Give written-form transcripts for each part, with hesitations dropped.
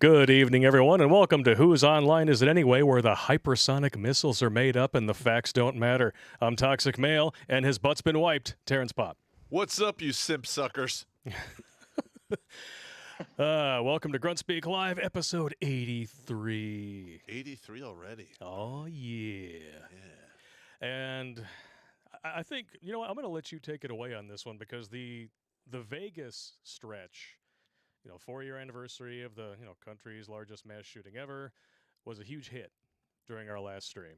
Good evening, everyone, and welcome to Whose Online Is It Anyway, where the hypersonic missiles are made up and the facts don't matter. I'm Toxic Male, and his butt's been wiped. Terrence Popp. What's up, you simp suckers? Welcome to Grunt Speak Live, episode 83. 83 already. Oh, yeah. And I think, you know what, I'm going to let you take it away on this one because the Vegas stretch, 4-year anniversary of the, country's largest mass shooting ever, was a huge hit during our last stream.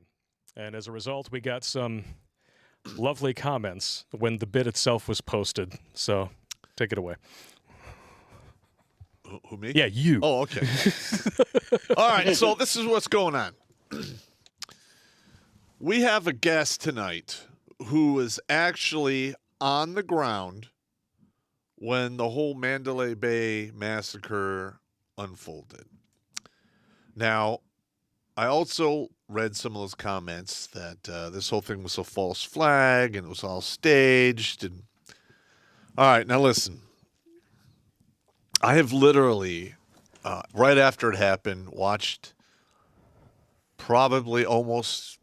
And as a result, we got some lovely comments when the bit itself was posted. So, take it away. Who, me? Yeah, you. Oh, okay. All right, so this is what's going on. We have a guest tonight who was actually on the ground when the whole Mandalay Bay massacre unfolded. Now, I also read some of those comments that this whole thing was a false flag and it was all staged. And all right, now listen. I have literally, right after it happened, watched probably almost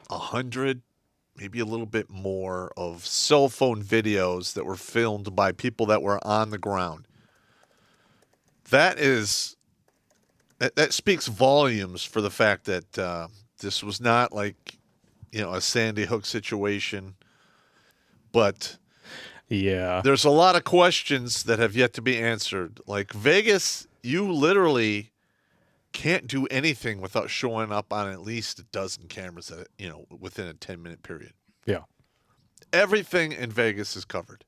100, maybe a little bit more, of cell phone videos that were filmed by people that were on the ground. That speaks volumes for the fact that this was not like, a Sandy Hook situation, but Yeah. there's a lot of questions that have yet to be answered. Like Vegas, you literally can't do anything without showing up on at least a dozen cameras that, within a 10-minute period. Yeah. Everything in Vegas is covered.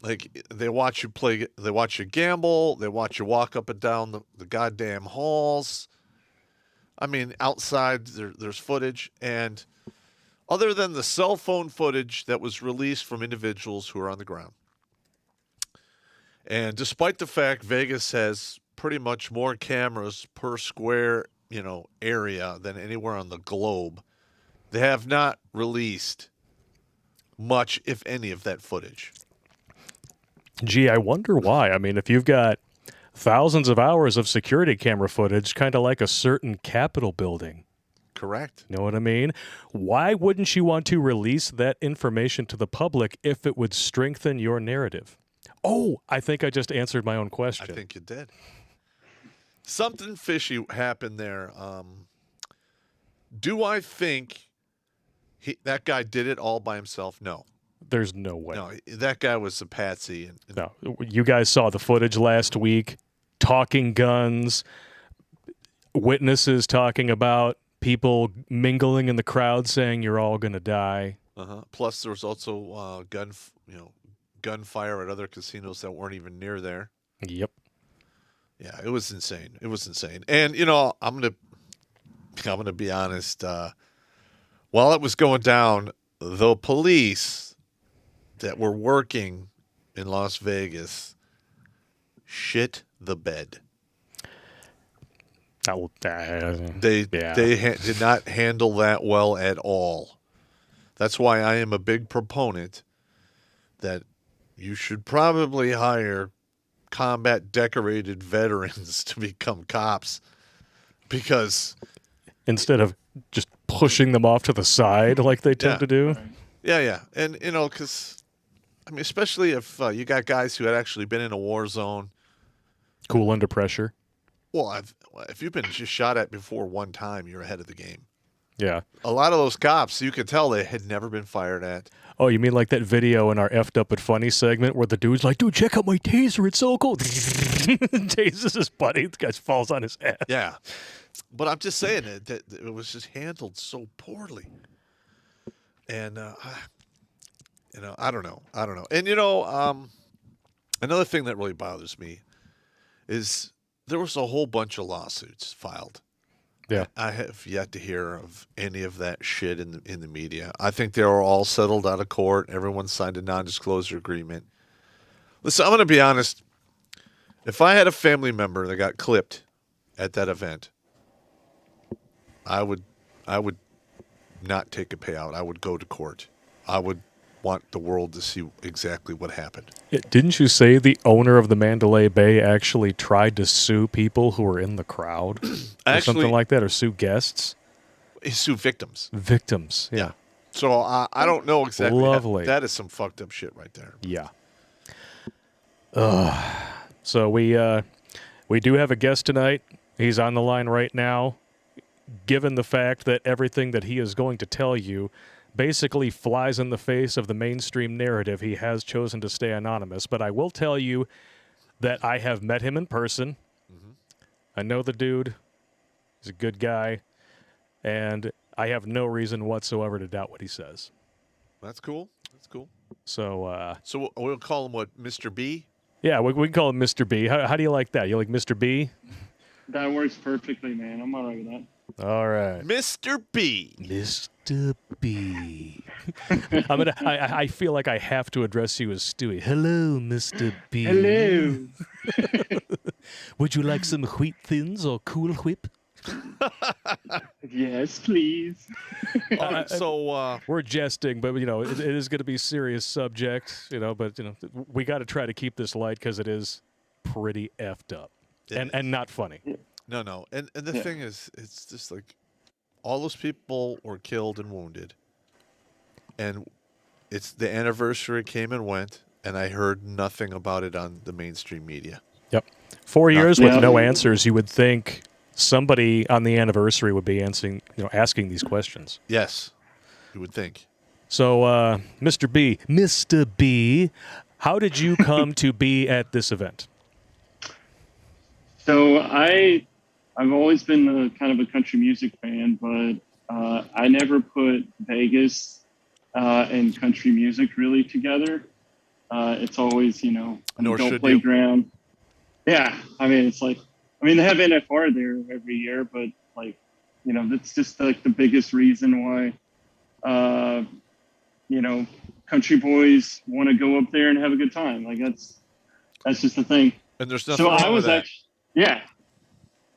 Like they watch you play, they watch you gamble, they watch you walk up and down the goddamn halls. I mean, outside there's footage, and other than the cell phone footage that was released from individuals who are on the ground. And despite the fact Vegas has pretty much more cameras per square, area than anywhere on the globe, they have not released much, if any, of that footage. Gee, I wonder why. I mean, if you've got thousands of hours of security camera footage, kind of like a certain Capitol building. Correct. Know what I mean? Why wouldn't you want to release that information to the public if it would strengthen your narrative? Oh, I think I just answered my own question. I think you did. Something fishy happened there. Do I think that guy did it all by himself? No. There's no way. No, that guy was a patsy. No, you guys saw the footage last week. Talking guns, witnesses talking about people mingling in the crowd saying you're all going to die. Plus, there was also gunfire at other casinos that weren't even near there. Yep. Yeah, it was insane. It was insane. And I'm gonna be honest. While it was going down, the police that were working in Las Vegas shit the bed. They did not handle that well at all. That's why I am a big proponent that you should probably hire combat decorated veterans to become cops, because instead of just pushing them off to the side like they tend to do. Yeah. And, because, especially if you got guys who had actually been in a war zone. Cool under pressure. Well, if you've been just shot at before one time, you're ahead of the game. Yeah. A lot of those cops, you could tell they had never been fired at. Oh, you mean like that video in our Effed Up but Funny segment where the dude's like, dude, check out my taser. It's so cool. Tases his buddy. The guy falls on his head. Yeah. But I'm just saying that it was just handled so poorly. And, I don't know. And, another thing that really bothers me is there was a whole bunch of lawsuits filed. Yeah. I have yet to hear of any of that shit in the media. I think they were all settled out of court. Everyone signed a non-disclosure agreement. Listen, I'm going to be honest. If I had a family member that got clipped at that event, I would not take a payout. I would go to court. I would want the world to see exactly what happened. Didn't you say the owner of the Mandalay Bay actually tried to sue people who were in the crowd? Or something like that, or sue guests? Sue victims. Victims, yeah. So I don't know exactly. Lovely. That is some fucked up shit right there. Yeah. So we do have a guest tonight. He's on the line right now. Given the fact that everything that he is going to tell you basically flies in the face of the mainstream narrative, he has chosen to stay anonymous. But I will tell you that I have met him in person. Mm-hmm. I know the dude. He's a good guy. And I have no reason whatsoever to doubt what he says. That's cool. That's cool. So we'll call him what, Mr. B? Yeah, we can call him Mr. B. How do you like that? You like Mr. B? That works perfectly, man. I'm all right with that. All right. Mr. B. Mr. B. I feel like I have to address you as Stewie. Hello, Mr. B. Hello. Would you like some wheat thins or Cool Whip? Yes, please. All right, so we're jesting, but it is going to be a serious subject, but we got to try to keep this light because it is pretty effed up and not funny. No. And the thing is, it's just like all those people were killed and wounded. And it's the anniversary came and went, and I heard nothing about it on the mainstream media. Yep. 4 years with no answers. You would think somebody on the anniversary would be asking these questions. Yes, you would think. So, Mr. B, how did you come to be at this event? So I've always been kind of a country music fan, but I never put Vegas and country music really together. It's always, an adult playground. Yeah, it's like, they have NFR there every year, but that's just like the biggest reason why, country boys want to go up there and have a good time. Like that's just the thing. And there's nothing wrong with that.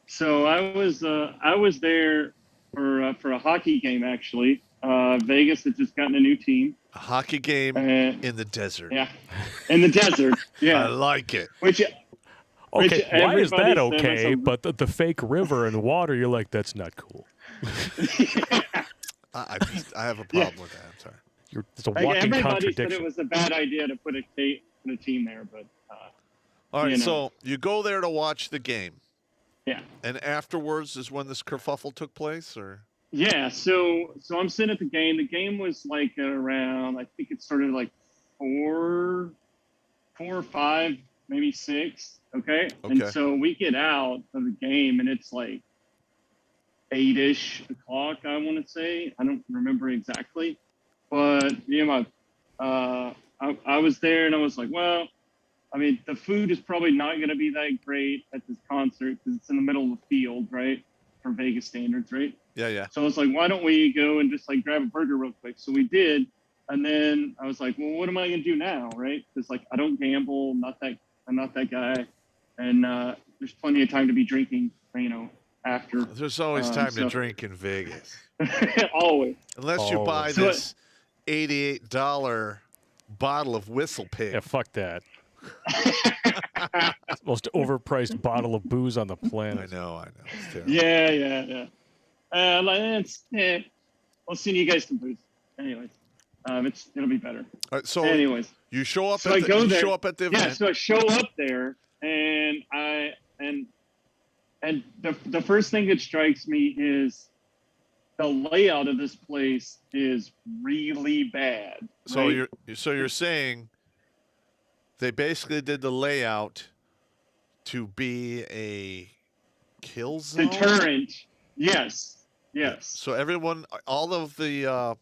So I was there for a hockey game actually. Vegas had just gotten a new team. A hockey game in the desert. Yeah, in the desert. Yeah, I like it. Okay, why is that okay? But the fake river and water, you're like, that's not cool. I have a problem with that. I'm sorry. It's a walking everybody contradiction. said it was a bad idea to put a team there, but. All right, so you go there to watch the game. Yeah. And afterwards is when this kerfuffle took place, or? Yeah. So I'm sitting at the game. The game was like around. I think it started like 4 or 5, maybe 6. Okay. And so we get out of the game, and it's like 8-ish o'clock. I want to say. I don't remember exactly, but I was there, and I was like, well. The food is probably not going to be that great at this concert because it's in the middle of the field, right? For Vegas standards, right? Yeah. So I was like, why don't we go and just grab a burger real quick? So we did. And then I was like, well, what am I going to do now, right? Because I don't gamble. I'm not that guy. And there's plenty of time to be drinking, after. There's always time to drink in Vegas. Always. Unless you buy this $88 bottle of Whistle Pig. Yeah, fuck that. It's the most overpriced bottle of booze on the planet. I know. It's terrible. Yeah. I'll send you guys some booze. Anyways, it'll be better. All right, so anyways, you show up. So I go there. Show up at the event. Yeah, so I show up there, and the first thing that strikes me is the layout of this place is really bad. So right? you're saying they basically did the layout to be a kill zone? Deterrent. Yes. So all of the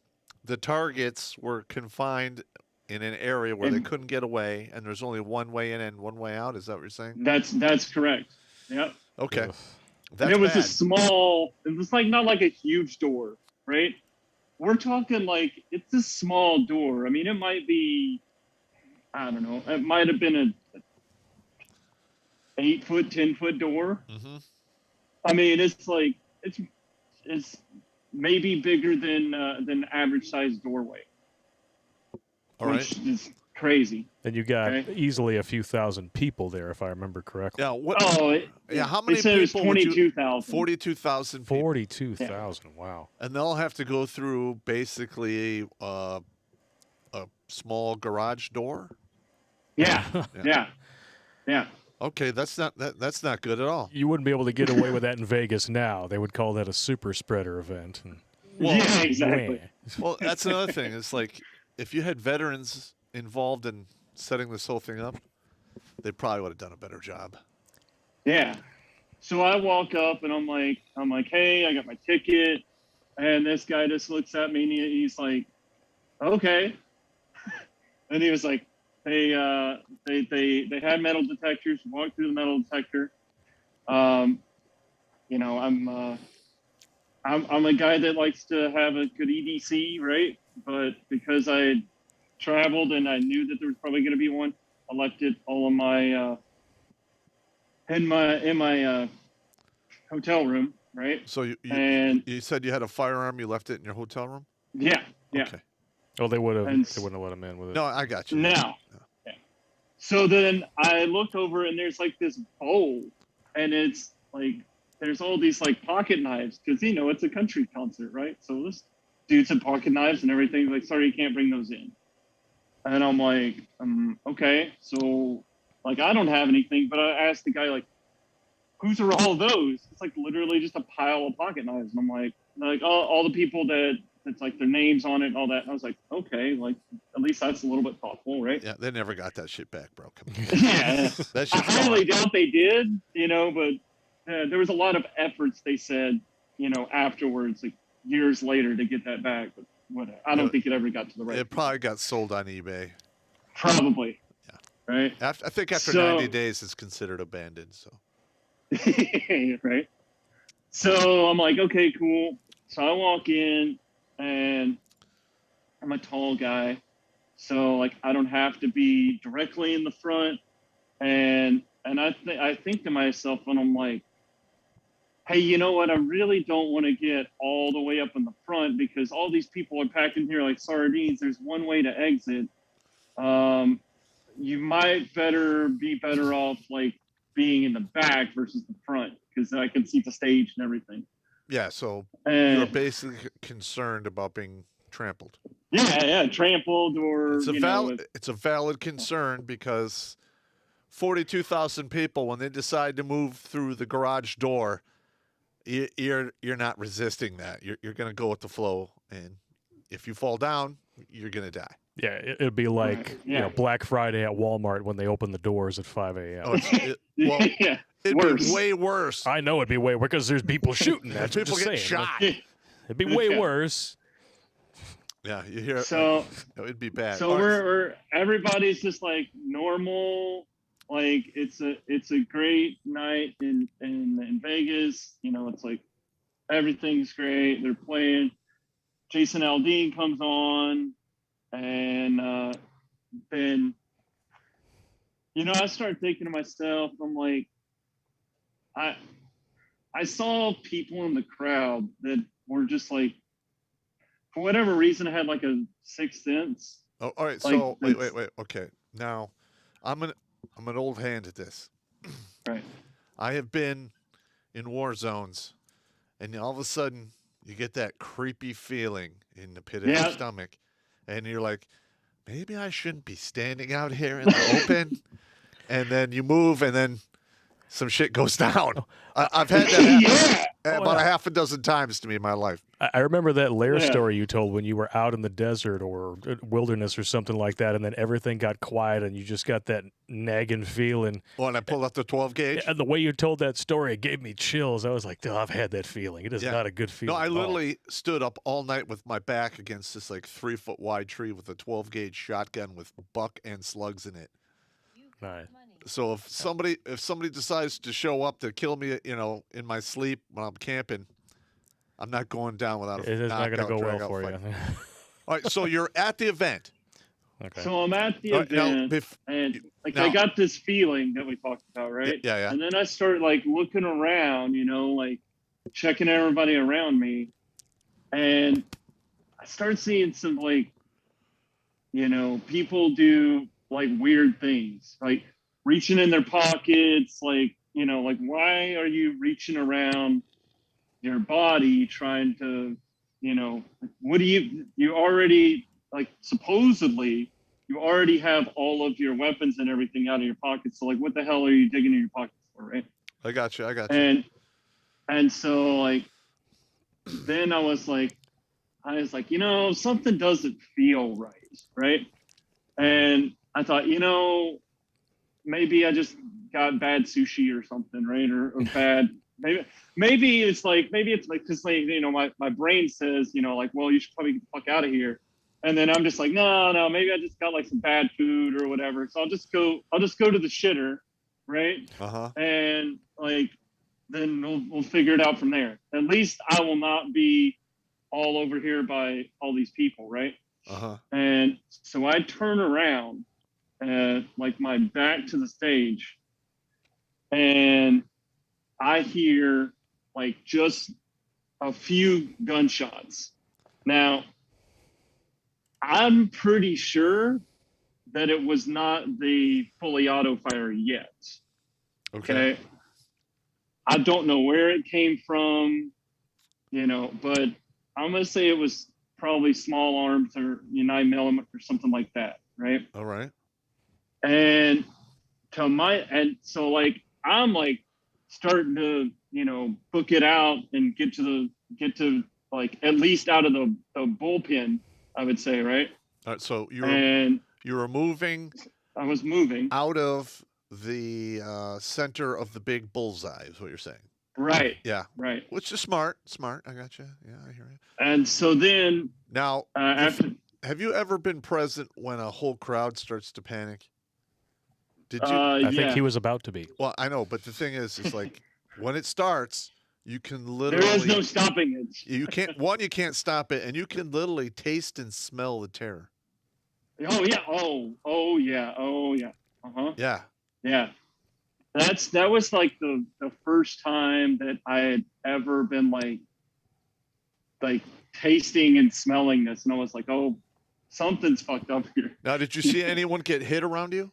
targets were confined in an area where they couldn't get away, and there's only one way in and one way out. Is that what you're saying? That's correct. Yep. Okay. And it was it was not like a huge door, right? We're talking it's a small door. It might be, I don't know. It might have been a 8-foot, 10-foot door. Mm-hmm. It's maybe bigger than average sized doorway. All right. which is crazy. And you got Okay. easily a few thousand people there, if I remember correctly. Yeah. What? Oh, How they many said it was people would you? 22,000. 42,000 people. 42,000. Wow. And they'll have to go through basically a small garage door. Yeah, Yeah. yeah. Okay, that's not good at all. You wouldn't be able to get away with that in Vegas now. They would call that a super spreader event. And Well, yeah, exactly. Well, that's another thing. It's like if you had veterans involved in setting this whole thing up, they probably would have done a better job. Yeah. So I walk up and I'm like, hey, I got my ticket, and this guy just looks at me and he's like, okay, and he was like, they had metal detectors. Walked through the metal detector. You know, I'm a guy that likes to have a good EDC, right? But because I had traveled and I knew that there was probably going to be one, I left it all in my hotel room, right? So And you said you had a firearm. You left it in your hotel room. yeah. Okay. oh, they wouldn't And have let him in with it. No, I got you. Now, yeah. So then I looked over and there's like this bowl, and it's like there's all these like pocket knives because it's a country concert, right? So this dude's had pocket knives and everything. Like, sorry, you can't bring those in. And I'm like, okay. So like I don't have anything, but I asked the guy like, whose are all those? It's like literally just a pile of pocket knives, and I'm like all the people that. It's like their names on it and all that. And I was like, okay, like at least that's a little bit thoughtful, right? Yeah, they never got that shit back, bro. Come on. Yeah. That I shit's highly gone. doubt they did, but there was a lot of efforts, they said, afterwards, like years later to get that back. But whatever. I don't think it ever got to the right. It probably got sold on eBay. Probably. Yeah. Right? I think after 90 days, it's considered abandoned. So. Right? So I'm like, okay, cool. So I walk in, and I'm a tall guy, so like I don't have to be directly in the front, and I think to myself, and I'm like, hey, you know what? I really don't want to get all the way up in the front because all these people are packed in here like sardines. There's one way to exit. You might be better off like being in the back versus the front because I can see the stage and everything. Yeah, so you're basically concerned about being trampled. Yeah, trampled or it's a valid concern because 42,000 people, when they decide to move through the garage door, you're not resisting that. You're going to go with the flow, and if you fall down, you're going to die. Yeah, it'd be like Black Friday at Walmart when they open the doors at 5 a.m. Oh, yeah. It'd Worse. be way worse. I know it'd be way worse because there's people shooting. That's People just get saying. shot. It'd be way worse. Yeah, you hear. So it'd be bad. So we're everybody's just like normal. Like it's a great night in Vegas. It's like everything's great. They're playing. Jason Aldean comes on, and then I started thinking to myself, I'm like, I saw people in the crowd that were just like, for whatever reason, I had like a sixth sense. Oh, all right. Like, So wait. Okay, now I'm an old hand at this. Right. I have been in war zones, and all of a sudden you get that creepy feeling in the pit of your stomach, and you're like, maybe I shouldn't be standing out here in the open. And then you move, and then some shit goes down. I've had that happen about a half a dozen times to me in my life. I remember that lair story you told when you were out in the desert or wilderness or something like that, and then everything got quiet, and you just got that nagging feeling. Oh, and I pulled out the 12 gauge? And the way you told that story, it gave me chills. I was like, I've had that feeling. It is not a good feeling. No, I literally stood up all night with my back against this like 3-foot wide tree with a 12 gauge shotgun with buck and slugs in it. Nice. So if somebody decides to show up to kill me, in my sleep when I'm camping, I'm not going down without a It's not going to go well for fight. you. All right, so you're at the event. Okay. So I'm at the event, and I got this feeling that we talked about, right? Yeah. And then I start like looking around, like checking everybody around me, and I start seeing some like people do like weird things, like reaching in their pockets, like, like, why are you reaching around your body trying to, what do you already, like, supposedly you already have all of your weapons and everything out of your pockets. So like, what the hell are you digging in your pockets for, right? I got you. And so like, then I was like, something doesn't feel right. Right. And I thought, maybe I just got bad sushi or something, right? Or bad, maybe it's like, because like, my brain says, like, well, you should probably get the fuck out of here. And then I'm just like, no, maybe I just got like some bad food or whatever. So I'll just go to the shitter. Right. And like, then we'll figure it out from there. At least I will not be all over here by all these people. Right. And so I turn around, like my back to the stage, and I hear like just a few gunshots. Now, I'm pretty sure that it was not the fully auto fire yet. Okay. I don't know where it came from, but I'm going to say it was probably small arms or 9mm or something like that. Right. All right. And so like, I'm like starting to, book it out and get to like at least out of the bullpen, I would say. Right. All right. So you were moving. I was moving out of the center of the big bullseye is what you're saying. Right. Yeah. Right. Which is smart. I got you. Yeah, I hear you. And so then now, after, have you ever been present when a whole crowd starts to panic? Did you? I think he was about to be. Well, I know, but the thing is like when it starts, you can literally. There is no stopping it. You can't. One, you can't stop it, and you can literally taste and smell the terror. Oh yeah. Oh yeah. Oh yeah. Yeah. Yeah. That was like the first time that I had ever been like tasting and smelling this, and I was like, oh, something's fucked up here. Now, did you see anyone get hit around you?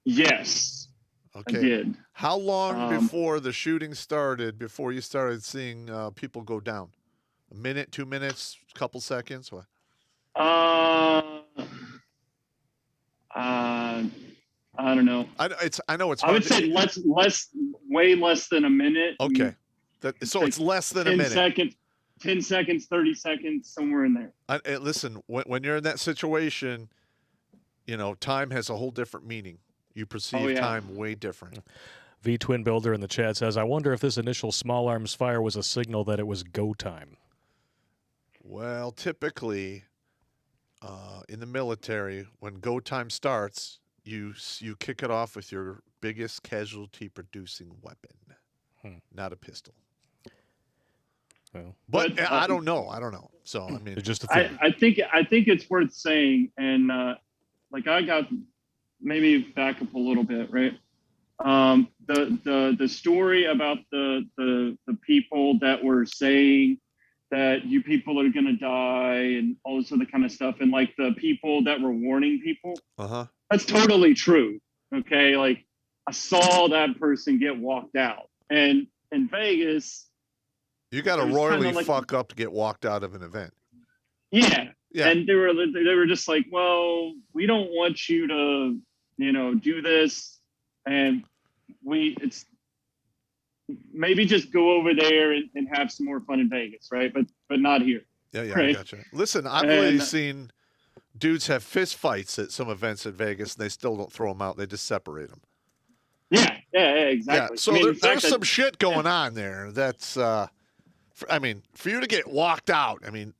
Yes. Okay. I did. How long before the shooting started, before you started seeing people go down? A minute, 2 minutes, couple seconds? What? I don't know. I know it's hard. I would say way less than a minute. Okay. So it's less than a minute. 10 seconds, 30 seconds, somewhere in there. Listen, when you're in that situation, time has a whole different meaning. You perceive time way different. V-Twin Builder in the chat says, I wonder if this initial small arms fire was a signal that it was go time. Well, typically, in the military, when go time starts, you kick it off with your biggest casualty-producing weapon, not a pistol. Well, but I don't know. So I mean, it's just a thing. I think it's worth saying, and like I got maybe back up a little bit, right? The story about the people that were saying that you people are gonna die and all this other kind of stuff, and like the people that were warning people. That's totally true. Okay, like I saw that person get walked out, and in Vegas, you got to royally fuck up to get walked out of an event. Yeah. And they were just like, well, we don't want you to, do this, and it's maybe just go over there and have some more fun in Vegas, right? But not here. Yeah, right? I gotcha. Listen, I've really seen dudes have fist fights at some events at Vegas, and they still don't throw them out. They just separate them. Yeah, exactly. Yeah, so there's some shit going on there. That's, for you to get walked out, there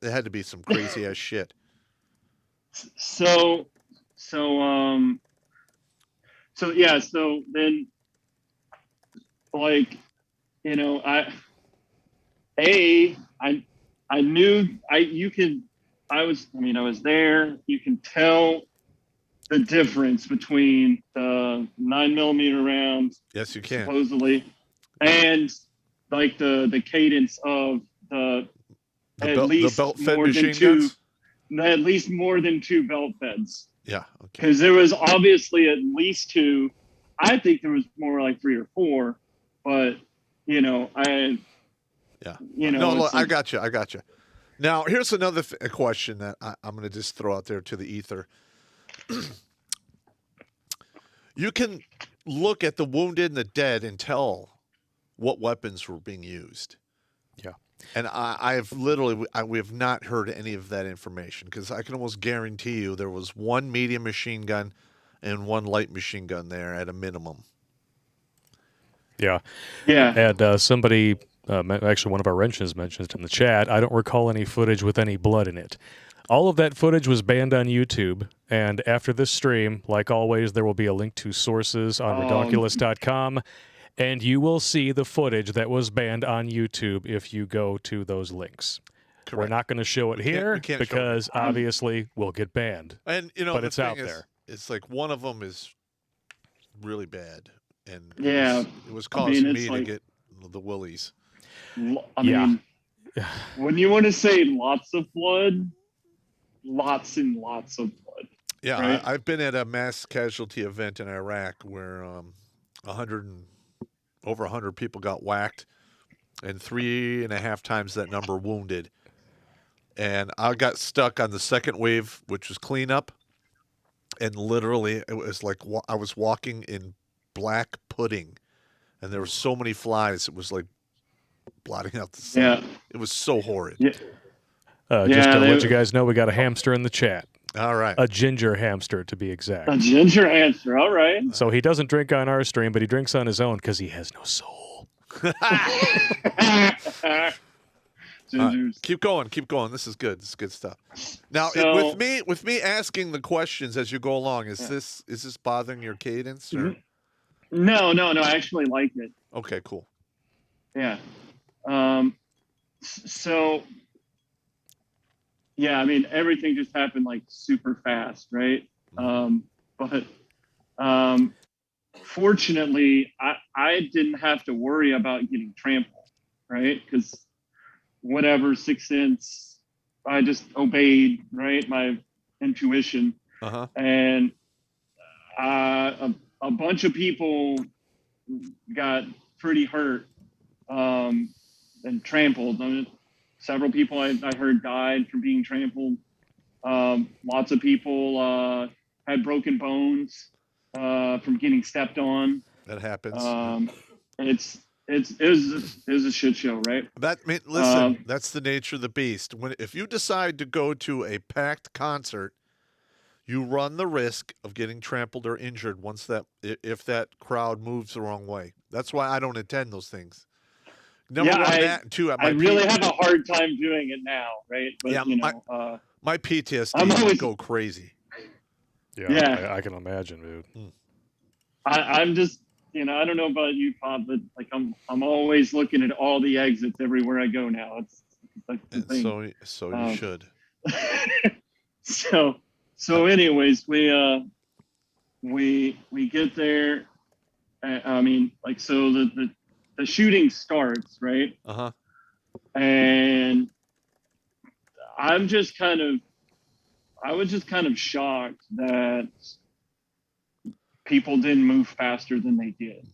had to be some crazy ass shit. So then, like, I knew I was there. You can tell the difference between the 9mm rounds. Yes, you can. Supposedly, and like the cadence of the at least belt-fed more than machine two, guns? at least more than 2 belt beds. Yeah. Okay. Because there was obviously at least 2. I think there was more like 3 or 4, but No, look, like, I got you. Now, here's another question that I'm going to just throw out there to the ether. You can look at the wounded and the dead and tell what weapons were being used. Yeah. And we have not heard any of that information, because I can almost guarantee you there was 1 medium machine gun and 1 light machine gun there at a minimum. Yeah. yeah. And somebody, actually one of our wrenches mentioned it in the chat, I don't recall any footage with any blood in it. All of that footage was banned on YouTube, and after this stream, like always, there will be a link to sources on redonkulous.com, and you will see the footage that was banned on YouTube if you go to those links. Correct. We're not going to show it here because obviously we'll get banned. And but it's out there. It's like one of them is really bad, and it was causing me to get the willies. I mean, when you want to say lots of blood, lots and lots of blood. Yeah, right? I've been at a mass casualty event in Iraq where over 100 people got whacked, and 3.5 times that number wounded. And I got stuck on the second wave, which was cleanup, and literally it was like I was walking in black pudding, and there were so many flies. It was like blotting out the sun. Yeah. It was so horrid. Yeah. Just to let you guys know, we got a hamster in the chat. All right. A ginger hamster, to be exact. A ginger hamster. All right. So he doesn't drink on our stream, but he drinks on his own because he has no soul. Keep going. This is good. This is good stuff. Now, with me asking the questions as you go along, is this bothering your cadence? Or? No. I actually like it. Okay, cool. Yeah. So, yeah, I mean, everything just happened like super fast, right? But fortunately, I didn't have to worry about getting trampled, right? Because whatever, 6th sense, I just obeyed, right, my intuition. And a bunch of people got pretty hurt and trampled. I mean, several people I heard died from being trampled. Lots of people had broken bones from getting stepped on. That happens. It was a shit show, right? Listen, that's the nature of the beast. If you decide to go to a packed concert, you run the risk of getting trampled or injured if that crowd moves the wrong way. That's why I don't attend those things. Number one, that, and two, I really have a hard time doing it now, right? But, my PTSD would go crazy. Yeah. I can imagine, dude. I'm just, I don't know about you, Popp, but like I'm always looking at all the exits everywhere I go now. It's like the thing. So you should. So anyways, we get there. I mean, like, so the shooting starts, right? And I was just kind of shocked that people didn't move faster than they did.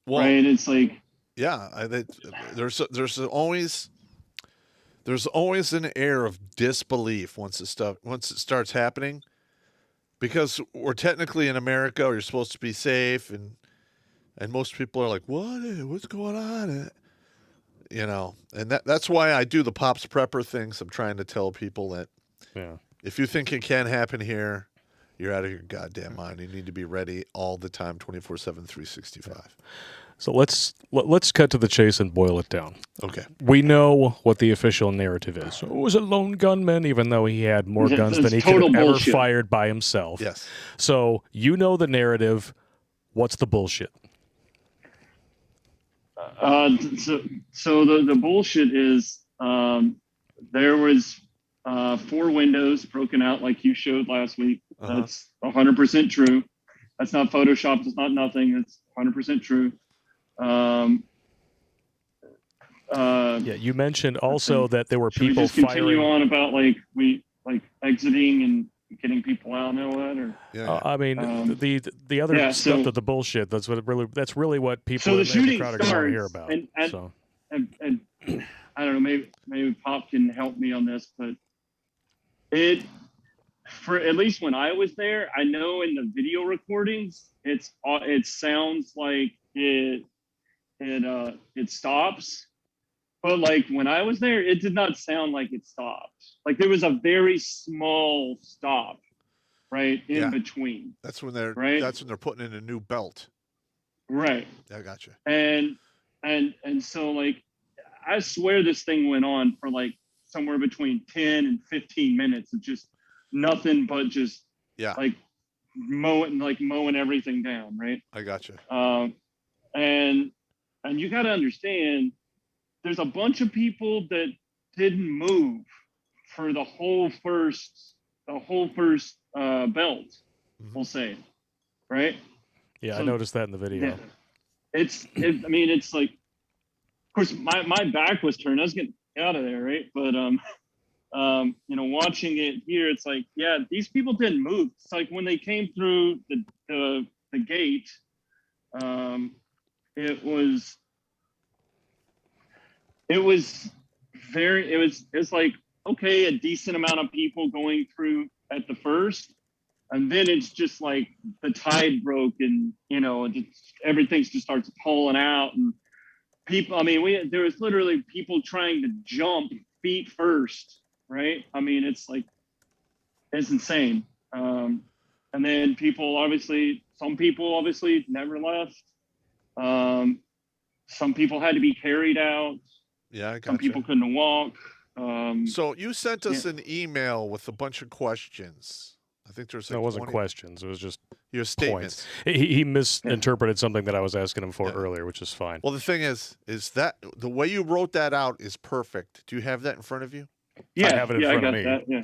Well, right? It's like, there's always an air of disbelief once it starts happening, because we're technically in America, or you're supposed to be safe, and most people are like, what's going on? And that's why I do the Pops Prepper things. I'm trying to tell people that if you think it can happen here, you're out of your goddamn mind. You need to be ready all the time, 24/7, 365. So let's cut to the chase and boil it down. Okay. We know what the official narrative is. It was a lone gunman, even though he had more guns than he could have ever fired by himself. Yes. So you know the narrative. What's the bullshit? So the bullshit is there was 4 windows broken out like you showed last week. That's 100% true. That's not Photoshopped. It's not nothing. It's 100% true. You mentioned also that there were people firing. Should we just continue on about like like exiting and getting people out and all that, or Yeah. I mean, the other yeah, stuff, so- that the bullshit. That's that's really what people so the in the shooting crowd are going to want to hear starts, about. and I don't know, maybe Popp can help me on this, but for at least when I was there, I know in the video recordings, it sounds like it stops, but like when I was there, it did not sound like it stopped. Like there was a very small stop, right in between. That's when they're right. That's when they're putting in a new belt. Right. I got you. And so like I swear this thing went on for like somewhere between 10 and 15 minutes of just nothing but just like mowing everything down, right? I got you. And you got to understand, there's a bunch of people that didn't move for the whole first belt, we'll say, right? Yeah, So, I noticed that in the video. Yeah. I mean, it's like, of course, my back was turned. I was getting out of there, right? But you know, watching it here, it's like, yeah, these people didn't move. It's like when they came through the gate, it was like, okay, a decent amount of people going through at the first, and then it's just like the tide broke, and you know, everything just starts pulling out, and people, I mean, there was literally people trying to jump feet first, right? I mean, it's insane. And then some people obviously never left. Some people had to be carried out. Yeah, I got Some people couldn't walk. So you sent us an email with a bunch of questions. I think there's like No, it wasn't questions. It was just your statements. Points. He misinterpreted something that I was asking him for earlier, which is fine. Well, the thing is that the way you wrote that out is perfect. Do you have that in front of you? Yeah, I have it in front of me. That, yeah.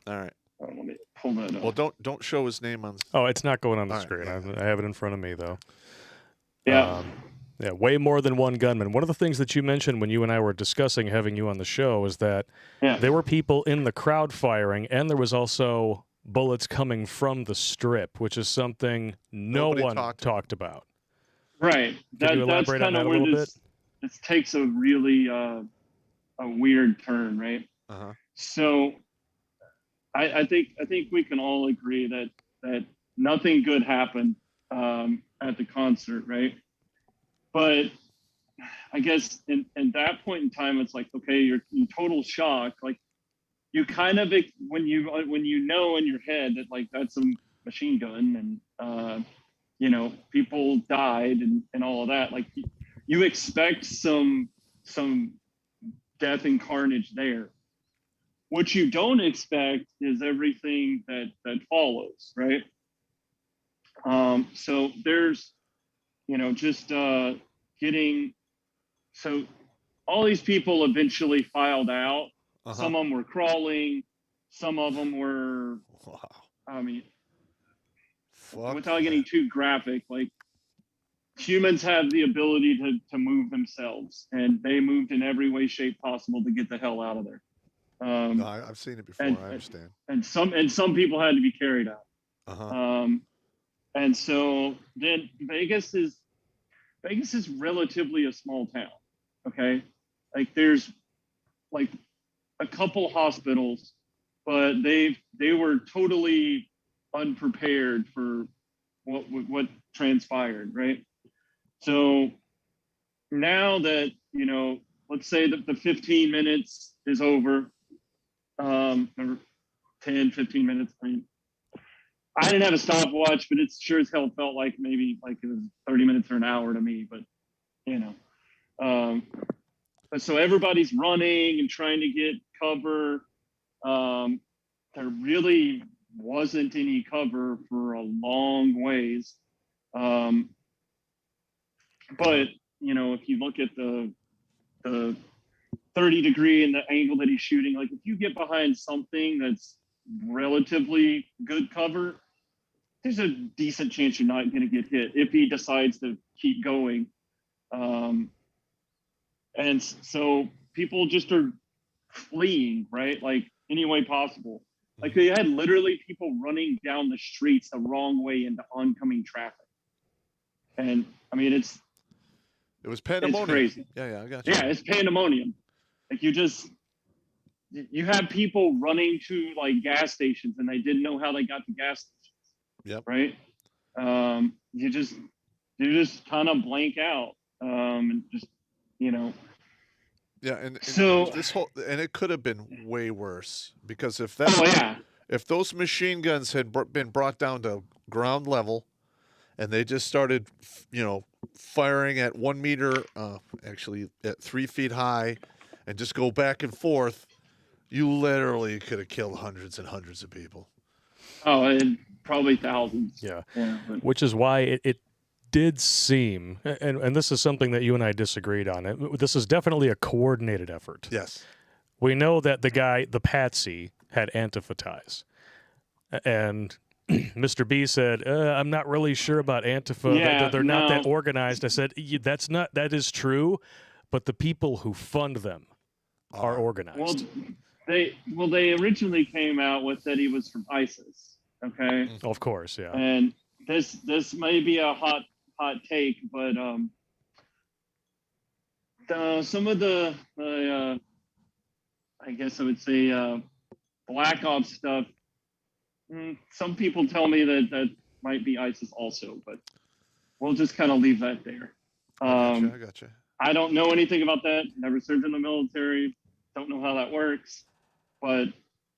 All right. Let me pull that up. Well, don't show his name on. Oh, it's not going on the screen. Right, I have it in front of me though. Yeah. Yeah, way more than one gunman. One of the things that you mentioned when you and I were discussing having you on the show is that there were people in the crowd firing, and there was also bullets coming from the strip, which is something nobody talked about. Right. Can you elaborate on that a little bit? This takes a really a weird turn, right? Uh-huh. So I think we can all agree that nothing good happened at the concert, right? But I guess in that point in time, it's like, okay, you're in total shock. Like you kind of, when you know in your head that like that's a machine gun and you know, people died and all of that, like you expect some death and carnage there. What you don't expect is everything that follows, right? So there's, you know, just so all these people eventually filed out. Some of them were crawling, some of them were, I mean, without getting too graphic, like humans have the ability to move themselves, and they moved in every way, shape possible to get the hell out of there. No, I've seen it before. I understand. And some people had to be carried out. And so then Vegas is relatively a small town. Okay, like there's like a couple hospitals, but they were totally unprepared for what transpired, right? So now that, you know, let's say that the 15 minutes is over, 10, 15 minutes. I mean, I didn't have a stopwatch, but it sure as hell felt like maybe like it was 30 minutes or an hour to me, but you know. But so everybody's running and trying to get cover. There really wasn't any cover for a long ways. But you know, if you look at the 30 degree and the angle that he's shooting, like if you get behind something that's relatively good cover, there's a decent chance you're not going to get hit if he decides to keep going. And so people just are fleeing, right? Like any way possible. Like they had literally people running down the streets the wrong way into oncoming traffic. And I mean, it was pandemonium. It's crazy. Yeah, I got you. Yeah, it's pandemonium. Like you have people running to like gas stations and they didn't know how they got to gas stations. Yep. Right. You just kind of blank out. And just, you know. Yeah, and so this whole, and it could have been way worse, because if those machine guns had been brought down to ground level, and they just started, firing at 1 meter, actually at 3 feet high, and just go back and forth, you literally could have killed hundreds and hundreds of people. Oh, and probably thousands. Yeah, which is why it did seem, and this is something that you and I disagreed on. This is definitely a coordinated effort. Yes. We know that the Patsy, had Antifa ties. And Mr. B said, I'm not really sure about Antifa. Yeah, they're not that organized. I said, that is true, but the people who fund them are organized. Well, they originally came out with that he was from ISIS. Okay. Of course, yeah. And this may be a hot take, but some of the I guess I would say Black Ops stuff. Some people tell me that might be ISIS also, but we'll just kind of leave that there. I gotcha. I don't know anything about that. Never served in the military. Don't know how that works. But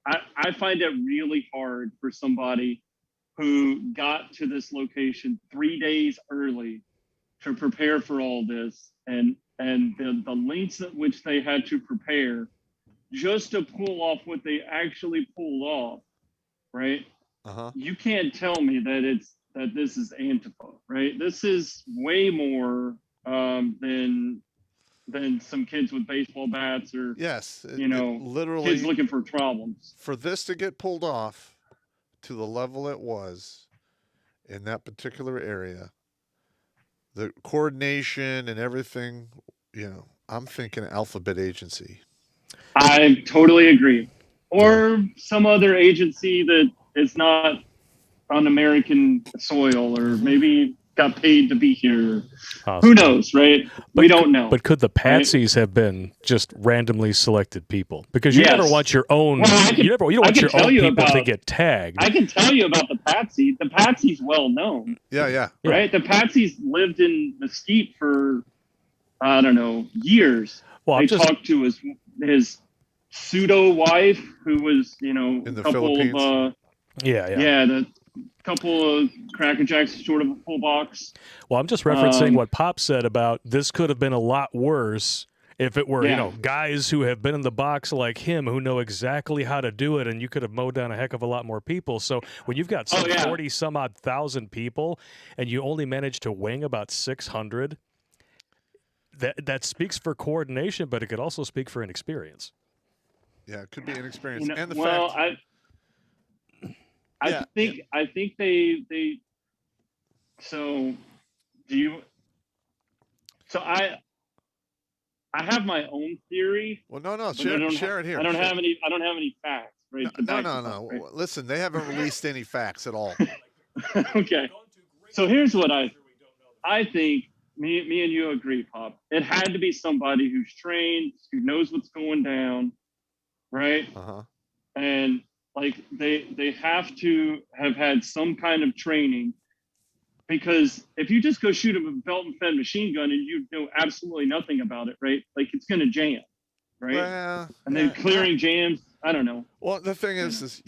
I find it really hard for somebody who got to this location 3 days early to prepare for all this, and the lengths at which they had to prepare just to pull off what they actually pulled off, right? You can't tell me that this is Antifa, right? This is way more than some kids with baseball bats or literally kids looking for problems. For this to get pulled off to the level it was in that particular area, the coordination and everything, I'm thinking alphabet agency. I totally agree. Or some other agency that is not on American soil, or maybe got paid to be here. Awesome. Who knows, right? We don't know. But could the Patsies have been just randomly selected people? Because you never want your own. You don't want your own people to get tagged. I can tell you about the Patsy. The Patsy's well known. Yeah. Right. The Patsy's lived in Mesquite for I don't know years. Well, I talked to his pseudo wife, who was in the couple Philippines. Of the couple of Cracker Jacks short of a full box. Well, I'm just referencing what Popp said about this could have been a lot worse if it were, guys who have been in the box like him who know exactly how to do it, and you could have mowed down a heck of a lot more people. So when you've got 40 some odd thousand people and you only manage to wing about 600, that speaks for coordination, but it could also speak for inexperience. Yeah, it could be inexperience. And the fact I think they so do you so I have my own theory. Well, no, share it here. I don't have any facts, right? No. Right? Listen, they haven't released any facts at all. Okay. So here's what I think me and you agree, Popp. It had to be somebody who's trained, who knows what's going down, right? And like they have to have had some kind of training, because if you just go shoot a belt and fed machine gun and you know absolutely nothing about it, right? Like it's gonna jam, right? Well, and then clearing jams, I don't know. Well, the thing is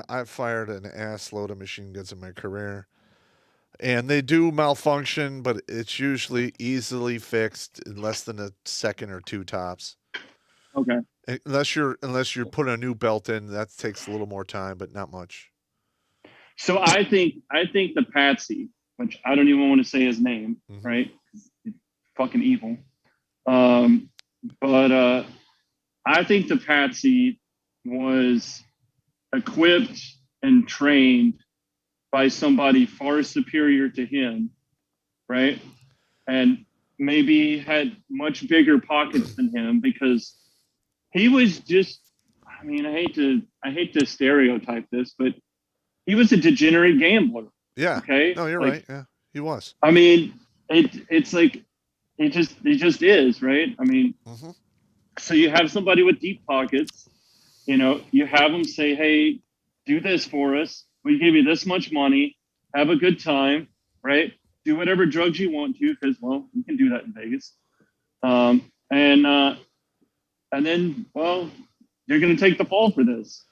I've fired an ass load of machine guns in my career, and they do malfunction, but it's usually easily fixed in less than a second or two tops. Okay. Unless you're putting a new belt in, that takes a little more time, but not much. So I think the Patsy, which I don't even want to say his name, right? It's fucking evil. But I think the Patsy was equipped and trained by somebody far superior to him, right? And maybe had much bigger pockets than him, because he was just, I mean, I hate to stereotype this, but he was a degenerate gambler. Yeah. Okay. No, you're like, right. Yeah, he was. I mean, it's like it just is, right? I mean, Mm-hmm. so you have somebody with deep pockets, you have them say, hey, do this for us. We give you this much money. Have a good time, right? Do whatever drugs you want to, because, well, you can do that in Vegas. And then, well, you're going to take the fall for this.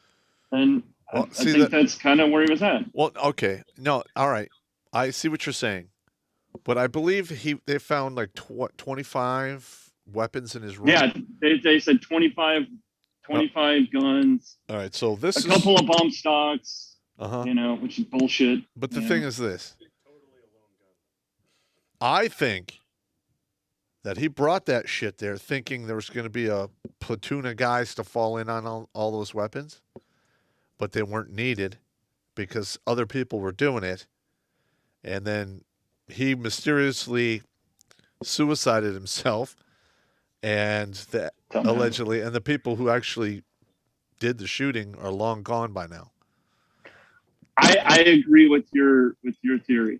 And Well, I think that's kind of where he was at. Well, okay. No, all right. I see what you're saying. But I believe they found like 25 weapons in his room. Yeah, they said 25 guns. All right, so this is a couple of bomb stocks, which is bullshit. But the thing is this. I think that he brought that shit there thinking there was going to be a platoon of guys to fall in on all those weapons, but they weren't needed because other people were doing it. And then he mysteriously suicided himself, and allegedly, and the people who actually did the shooting are long gone by now. I agree with your theory.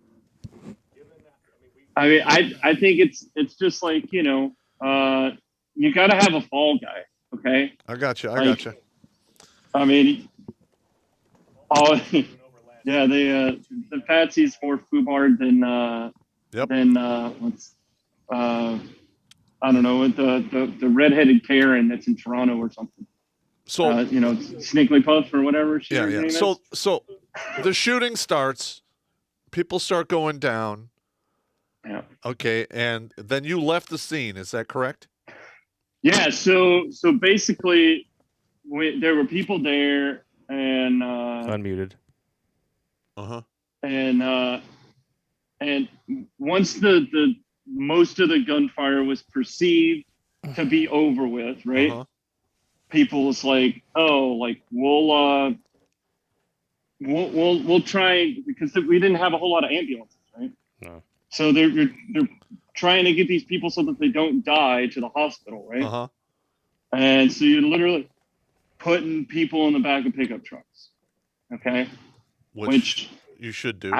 I mean, I think it's just like, you got to have a fall guy, okay? I got you. I mean, yeah, the Patsy's more FUBAR than I don't know, the redheaded Karen that's in Toronto or something. So Snickly Puff or whatever. Yeah. So the shooting starts, people start going down. Yeah. Okay, and then you left the scene. Is that correct? Yeah. So basically, there were people there, and unmuted. And once the most of the gunfire was perceived to be over with, right? People was like, oh, like we'll try, because we didn't have a whole lot of ambulances, right? No. So they're trying to get these people so that they don't die to the hospital, right? And so you're literally putting people in the back of pickup trucks, okay? Which you should do.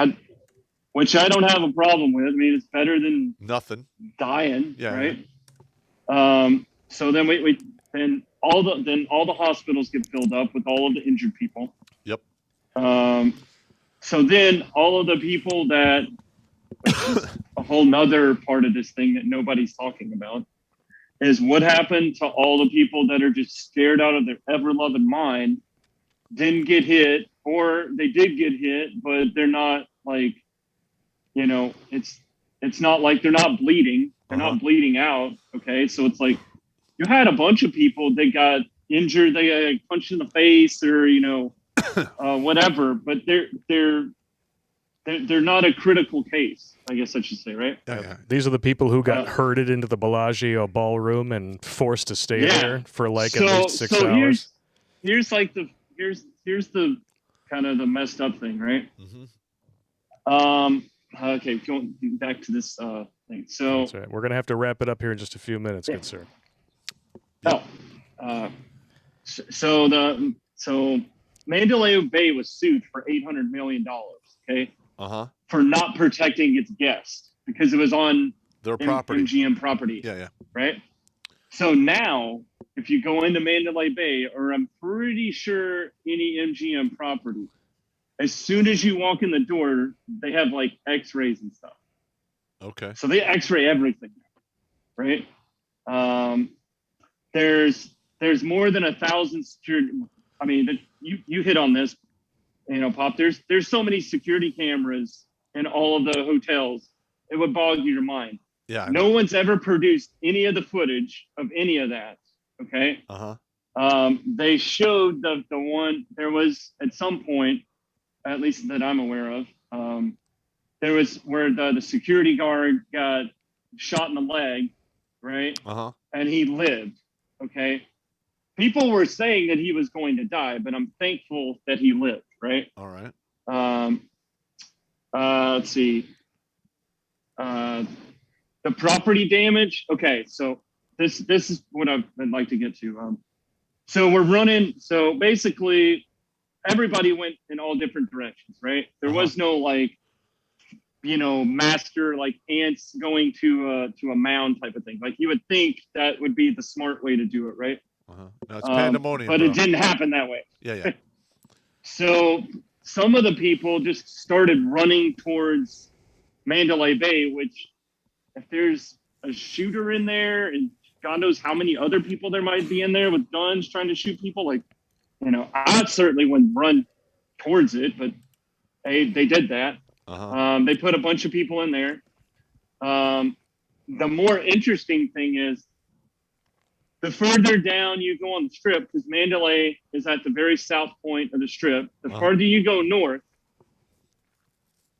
Which I don't have a problem with. I mean, it's better than nothing dying, right? Yeah. So then then all the hospitals get filled up with all of the injured people. Yep. So then all of the people that, which is a whole nother part of this thing that nobody's talking about, is what happened to all the people that are just scared out of their ever-loving mind, didn't get hit, or they did get hit, but they're not like, it's not like they're not bleeding. They're not bleeding out. Okay. So it's like you had a bunch of people that got injured. They got punched in the face or, whatever, but they're not a critical case, I guess I should say, right? Yeah. These are the people who got herded into the Bellagio ballroom and forced to stay there for at least 6 hours. Here's the kind of the messed up thing, right? Okay, going back to this thing. So that's right. We're gonna have to wrap it up here in just a few minutes, good sir. So Mandalay Bay was sued for $800 million. Okay. For not protecting its guests because it was on their property, MGM property. Yeah. Right. So now, if you go into Mandalay Bay, or I'm pretty sure any MGM property, as soon as you walk in the door, they have like X-rays and stuff. Okay. So they X-ray everything, right? There's more than 1,000 security. I mean, you hit on this, Pop. There's so many security cameras in all of the hotels, it would bog your mind. Yeah. No one's ever produced any of the footage of any of that. Okay. They showed the one. There was at some point, at least that I'm aware of, there was where the security guard got shot in the leg, right? And he lived. Okay. People were saying that he was going to die, but I'm thankful that he lived, right? All right. Let's see. The property damage. Okay, so this is what I'd like to get to. So we're running. So basically, everybody went in all different directions, right? There was no like, master like ants going to a mound type of thing. Like you would think that would be the smart way to do it, right? No, it's pandemonium, but bro. it didn't happen that way. Yeah. So some of the people just started running towards Mandalay Bay, which if there's a shooter in there and God knows how many other people there might be in there with guns trying to shoot people, like, I certainly wouldn't run towards it, but they did that. They put a bunch of people in there. The more interesting thing is the further down you go on the strip, because Mandalay is at the very south point of the strip, the farther you go north,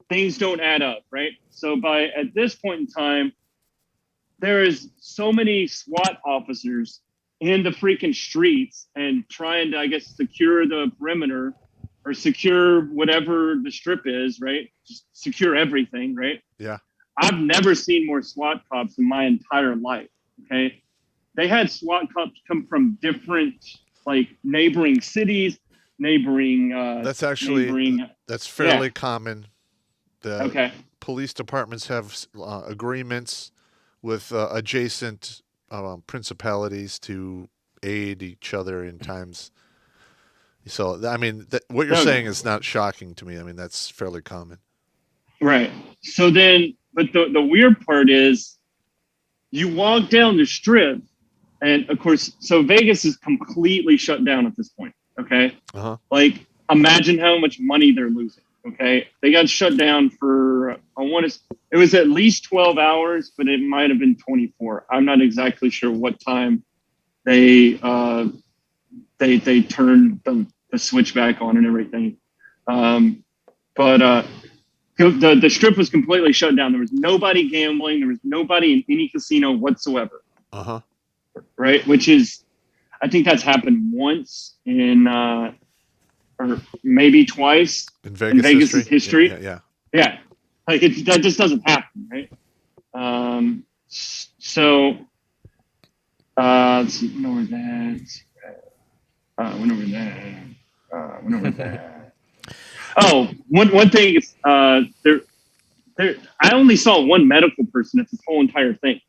things don't add up, right? So at this point in time, there is so many SWAT officers in the freaking streets and trying to, I guess, secure the perimeter or secure whatever the strip is, right? Just secure everything, right? Yeah. I've never seen more SWAT cops in my entire life, okay? They had SWAT cops come from different, like, neighboring cities, That's actually, that's fairly common. The police departments have agreements with adjacent principalities to aid each other in times. So, I mean, what you're saying is not shocking to me. I mean, that's fairly common. Right. So then, but the weird part is you walk down the strip, and of course, so Vegas is completely shut down at this point. Okay. Like, imagine how much money they're losing. Okay. They got shut down for, it was at least 12 hours, but it might have been 24. I'm not exactly sure what time they turned the switch back on and everything. But the strip was completely shut down. There was nobody gambling. There was nobody in any casino whatsoever. Right. Which is, I think that's happened once or maybe twice in Vegas history. Yeah. Like that just doesn't happen, right? So let's see, went over that. Oh, one thing is there. I only saw one medical person at this whole entire thing.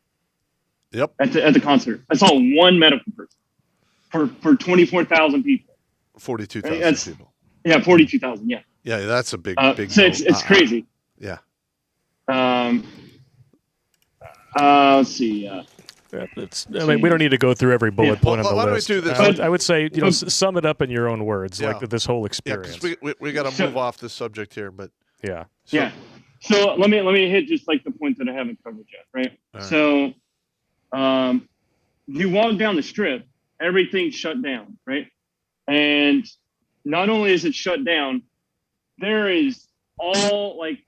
Yep. At the concert, I saw one medical person for 24,000 people. 42,000 people. Yeah, 42,000. Yeah. Yeah, that's a big. So it's crazy. Yeah. Let's see. I mean, we don't need to go through every bullet point on the list. Why don't we do this? I would say, sum it up in your own words, like this whole experience. Yeah, because we got to move off this subject here, but yeah. So let me hit just like the points that I haven't covered yet, right? So, you walk down the strip, everything's shut down, right? And not only is it shut down, there is all like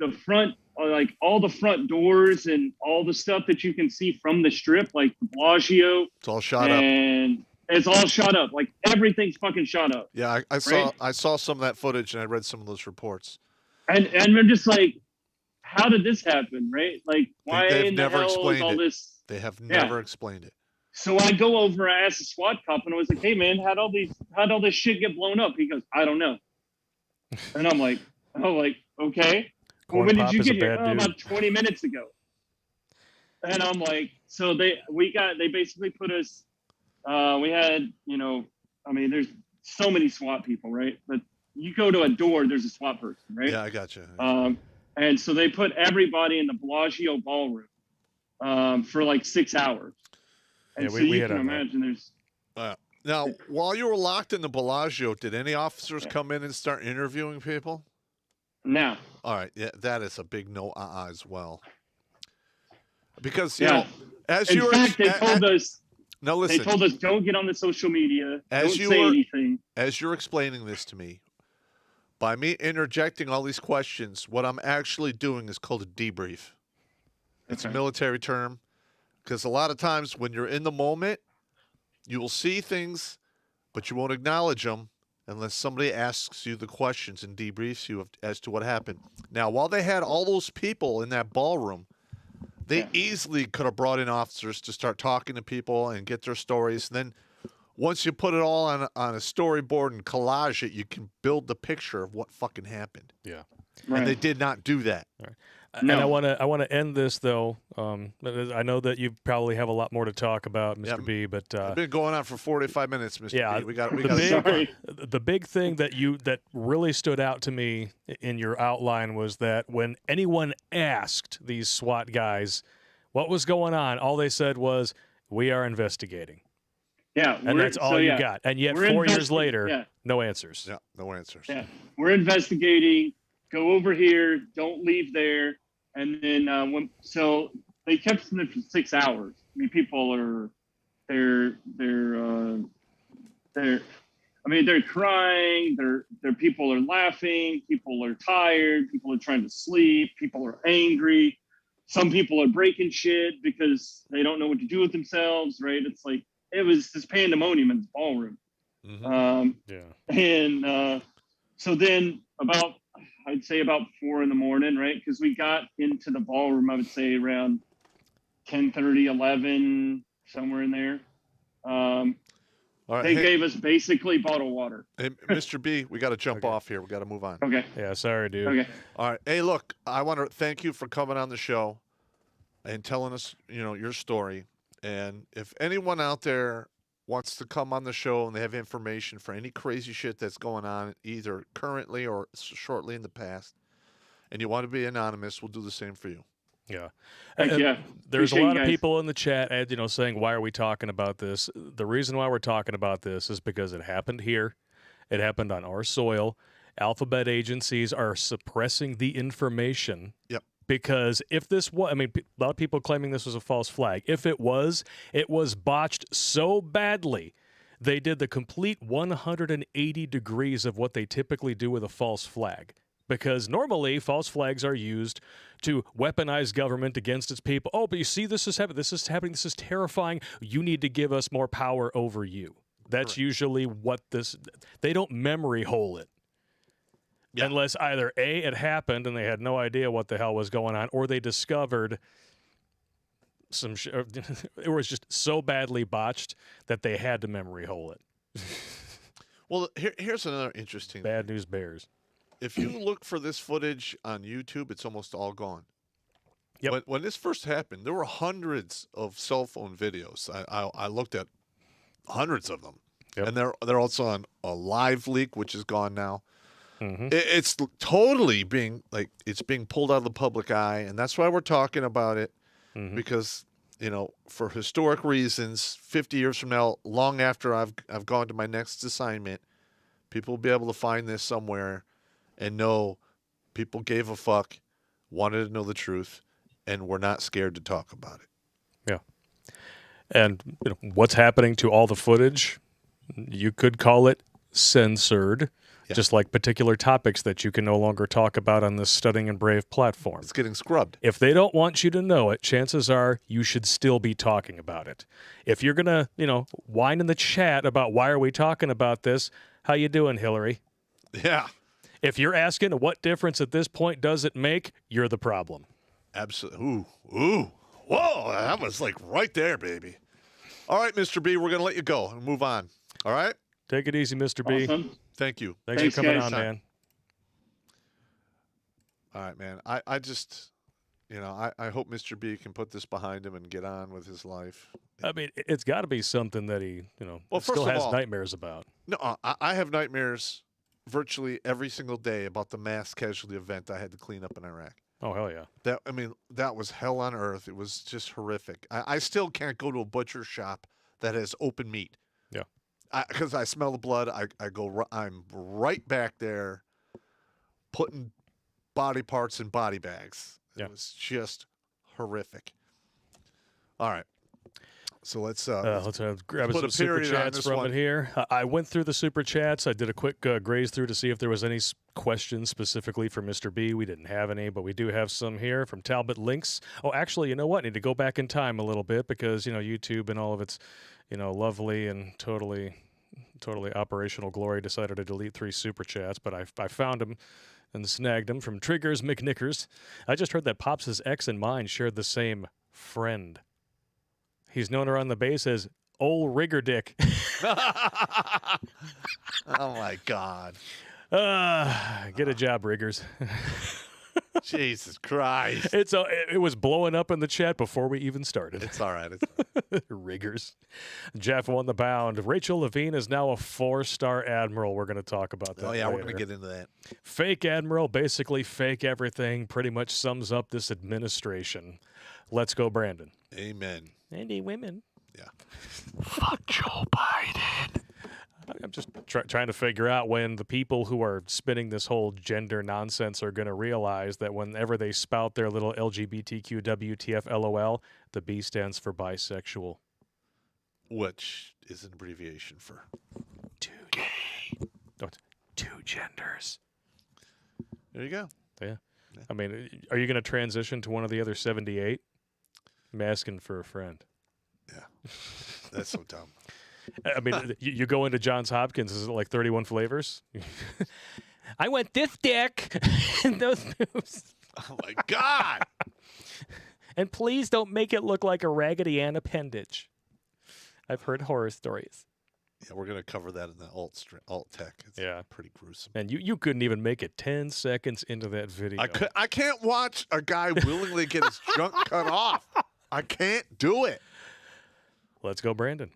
all the front doors and all the stuff that you can see from the strip, like the Bellagio. It's all shot up. And it's all shot up. Like everything's fucking shot up. Yeah, I saw some of that footage and I read some of those reports. And I'm just like, how did this happen, right? Like, why in the hell is all this? They have never explained it. So I go over, I asked the SWAT cop, and I was like, "Hey, man, how'd all this shit get blown up?" He goes, "I don't know." And I'm like, okay. Well, when did you get here? About 20 minutes ago. And I'm like, so they basically put us. We had, I mean, there's so many SWAT people, right? But you go to a door, there's a SWAT person, right? Yeah, I got you. And so they put everybody in the Bellagio ballroom for like 6 hours. And so you can imagine there's. Now, while you were locked in the Bellagio, did any officers come in and start interviewing people? No. All right. Yeah, that is a big no as well. Because, you know, they told us. Now, listen. They told us don't get on the social media. Don't say anything. As you're explaining this to me, by me interjecting all these questions, what I'm actually doing is called a debrief. It's a military term. Because a lot of times when you're in the moment, you will see things, but you won't acknowledge them unless somebody asks you the questions and debriefs you as to what happened. Now, while they had all those people in that ballroom, they easily could have brought in officers to start talking to people and get their stories. And then once you put it all on a storyboard and collage it, you can build the picture of what fucking happened. Yeah. Right. And they did not do that. And I want to end this though. I know that you probably have a lot more to talk about, Mr. B. But I've been going on for 45 minutes, Mr. Yeah, B. We got Sorry. the big thing that really stood out to me in your outline was that when anyone asked these SWAT guys what was going on, all they said was, "We are investigating." Yeah, And that's all you got. And yet, 4 years later, no answers. Yeah, no answers. Yeah, we're investigating. Go over here. Don't leave there. And then so they kept them there for 6 hours. I mean, people are they're crying. Their people are laughing. People are tired. People are trying to sleep. People are angry. Some people are breaking shit because they don't know what to do with themselves. Right? It's like it was this pandemonium in the ballroom. And so then I'd say about 4 a.m, right? Because we got into the ballroom, I would say around 10:30, 11, somewhere in there. All right, they gave us basically bottled water. Hey, Mr. B, we got to jump off here. We got to move on. Okay. Yeah, sorry, dude. Okay. All right. Hey, look, I want to thank you for coming on the show and telling us, your story. And if anyone out there wants to come on the show and they have information for any crazy shit that's going on, either currently or shortly in the past, and you want to be anonymous, we'll do the same for you. Yeah. Yeah. There's a lot of people in the chat, saying, why are we talking about this? The reason why we're talking about this is because it happened here. It happened on our soil. Alphabet agencies are suppressing the information. Yep. Because if this was, a lot of people claiming this was a false flag. If it was botched so badly, they did the complete 180 degrees of what they typically do with a false flag. Because normally false flags are used to weaponize government against its people. Oh, but you see, this is happening. This is terrifying. You need to give us more power over you. That's usually what they don't memory hole it. Yeah. Unless either A, it happened and they had no idea what the hell was going on, or they discovered some it was just so badly botched that they had to memory hole it. Well, here's another interesting Bad news bears. If you look for this footage on YouTube, it's almost all gone. Yep. When this first happened, there were hundreds of cell phone videos. I looked at hundreds of them. Yep. And they're also on a live leak, which is gone now. Mm-hmm. It's totally being pulled out of the public eye, and that's why we're talking about it. Mm-hmm. Because for historic reasons, 50 years from now, long after I've gone to my next assignment, people will be able to find this somewhere and know people gave a fuck, wanted to know the truth, and we're not scared to talk about it. Yeah. And what's happening to all the footage? You could call it censored. Yeah. Just like particular topics that you can no longer talk about on this Studying and Brave platform. It's getting scrubbed. If they don't want you to know it, chances are you should still be talking about it. If you're going to, whine in the chat about why are we talking about this, how you doing, Hillary? Yeah. If you're asking what difference at this point does it make, you're the problem. Absolutely. Ooh. Whoa, that was like right there, baby. All right, Mr. B, we're going to let you go and move on. All right? Take it easy, Mr. B. Awesome. Thank you. Thanks for coming on, man. All right, man. I just, I hope Mr. B can put this behind him and get on with his life. It's got to be something that he, still has nightmares about. No, I have nightmares virtually every single day about the mass casualty event I had to clean up in Iraq. Oh, hell yeah. That was hell on earth. It was just horrific. I still can't go to a butcher shop that has open meat. Yeah. Because I smell the blood. I'm right back there putting body parts in body bags. It was just horrific. All right. So let's grab some super chats from it here. I went through the super chats. I did a quick graze through to see if there was any questions specifically for Mr. B. We didn't have any, but we do have some here from Talbot Links. Oh, actually, you know what? I need to go back in time a little bit because, YouTube and all of its, lovely and totally operational glory decided to delete 3 super chats, but I found them and snagged them from Triggers McNickers. I just heard that Pops' ex and mine shared the same friend. He's known around the base as Old rigger dick. Oh my God. Get a job, riggers. Jesus Christ. It was blowing up in the chat before we even started. It's all right. Riggers. Jeff won the bound. Rachel Levine is now a 4-star admiral. We're going to talk about that. Oh yeah, later. we're going to get into that. Fake admiral, basically fake everything, pretty much sums up this administration. Let's go, Brandon. Amen. Any women. Yeah. Fuck Joe Biden. I'm just trying to figure out when the people who are spinning this whole gender nonsense are going to realize that whenever they spout their little LGBTQ WTF LOL, the B stands for bisexual. Which is an abbreviation for Two genders. There you go. Yeah. I mean, are you going to transition to one of the other 78? I'm asking for a friend. Yeah. That's so dumb. I mean, you go into Johns Hopkins, is it like 31 flavors? I want this dick and those boobs. Oh, my God. And please don't make it look like a Raggedy Ann appendage. I've heard horror stories. Yeah, we're going to cover that in the alt tech. It's pretty gruesome. And you couldn't even make it 10 seconds into that video. I can't watch a guy willingly get his junk cut off. I can't do it. Let's go, Brandon.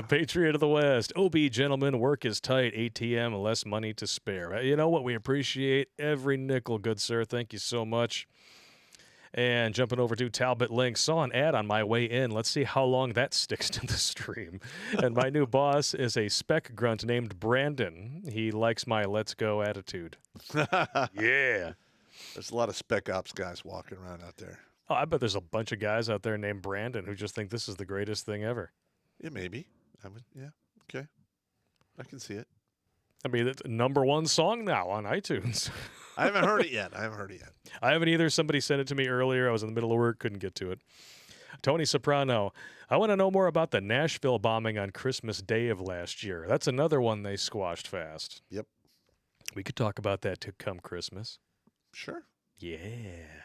Patriot of the West. OB, gentlemen, work is tight. ATM, less money to spare. You know what? We appreciate every nickel, good sir. Thank you so much. And jumping over to Talbot Link, saw an ad on my way in. Let's see how long that sticks to the stream. And my new boss is a spec grunt named Brandon. He likes my let's go attitude. Yeah. There's a lot of spec ops guys walking around out there. Oh, I bet there's a bunch of guys out there named Brandon who just think this is the greatest thing ever. Yeah, maybe. Yeah, okay. I can see it. I mean, it's #1 song now on iTunes. I haven't heard it yet. I haven't either. Somebody sent it to me earlier. I was in the middle of work, couldn't get to it. Tony Soprano, I want to know more about the Nashville bombing on Christmas Day of last year. That's another one they squashed fast. Yep. We could talk about that to come Christmas. Sure. Yeah.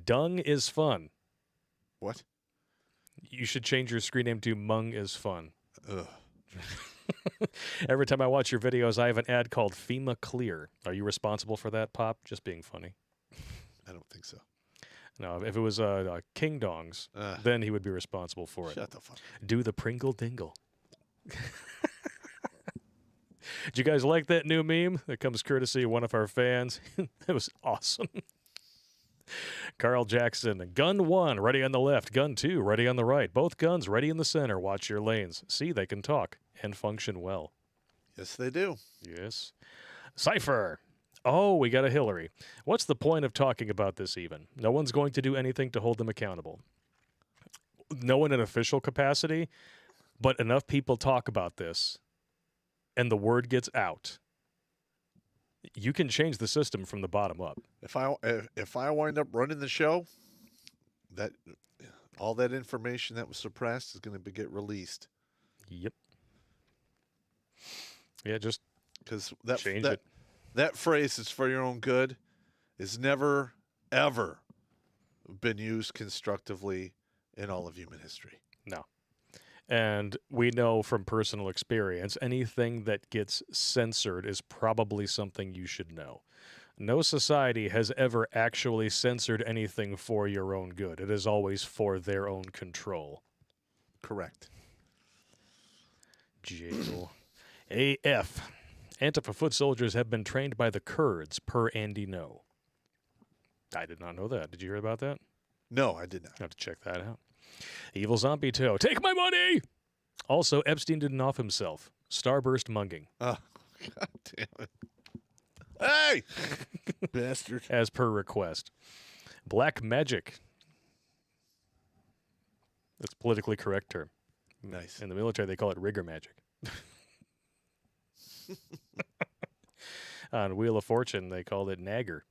Dung is fun. What? You should change your screen name to Mung is fun. Ugh. Every time I watch your videos, I have an ad called FEMA Clear. Are you responsible for that, Pop? Just being funny. I don't think so. No, if it was King Dongs, then he would be responsible for it. Shut the fuck up. Do the Pringle Dingle. Did you guys like that new meme that comes courtesy of one of our fans? It was awesome. Carl Jackson, gun 1, ready on the left. Gun 2, ready on the right. Both guns ready in the center. Watch your lanes. See, they can talk and function well. Yes, they do. Yes. Cypher. Oh, we got a Hillary. What's the point of talking about this even? No one's going to do anything to hold them accountable. No one in official capacity, but enough people talk about this, and the word gets out. You can change the system from the bottom up. If I wind up running the show, that all that information that was suppressed is going to get released. Yep. Yeah, just because change it. That phrase is for your own good is never, ever been used constructively in all of human history. No. And we know from personal experience, anything that gets censored is probably something you should know. No society has ever actually censored anything for your own good. It is always for their own control. Correct. Jail. AF. Antifa foot soldiers have been trained by the Kurds, per Andy No. I did not know that. Did you hear about that? No, I did not. I have to check that out. Evil Zombie Toe. Take my money! Also, Epstein didn't off himself. Starburst munging. Oh, God damn it. Hey! Bastard. As per request. Black magic. That's a politically correct term. Nice. In the military, they call it rigor magic. On Wheel of Fortune, they called it nagger.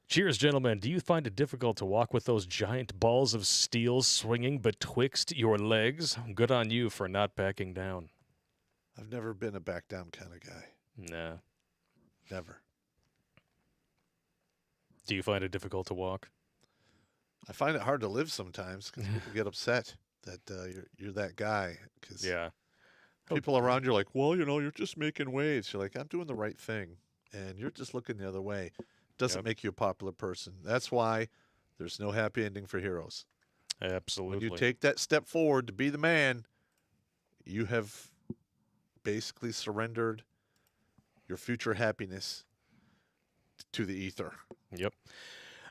Cheers, gentlemen. Do you find it difficult to walk with those giant balls of steel swinging betwixt your legs? Good on you for not backing down. I've never been a back down kind of guy. Nah. Never. Do you find it difficult to walk? I find it hard to live sometimes because people get upset. that you're that guy. Because Yeah. people around you are like, well, you're just making waves. You're like, I'm doing the right thing, and you're just looking the other way. Doesn't Yep. make you a popular person. That's why there's no happy ending for heroes. Absolutely. When you take that step forward to be the man, you have basically surrendered your future happiness to the ether. Yep.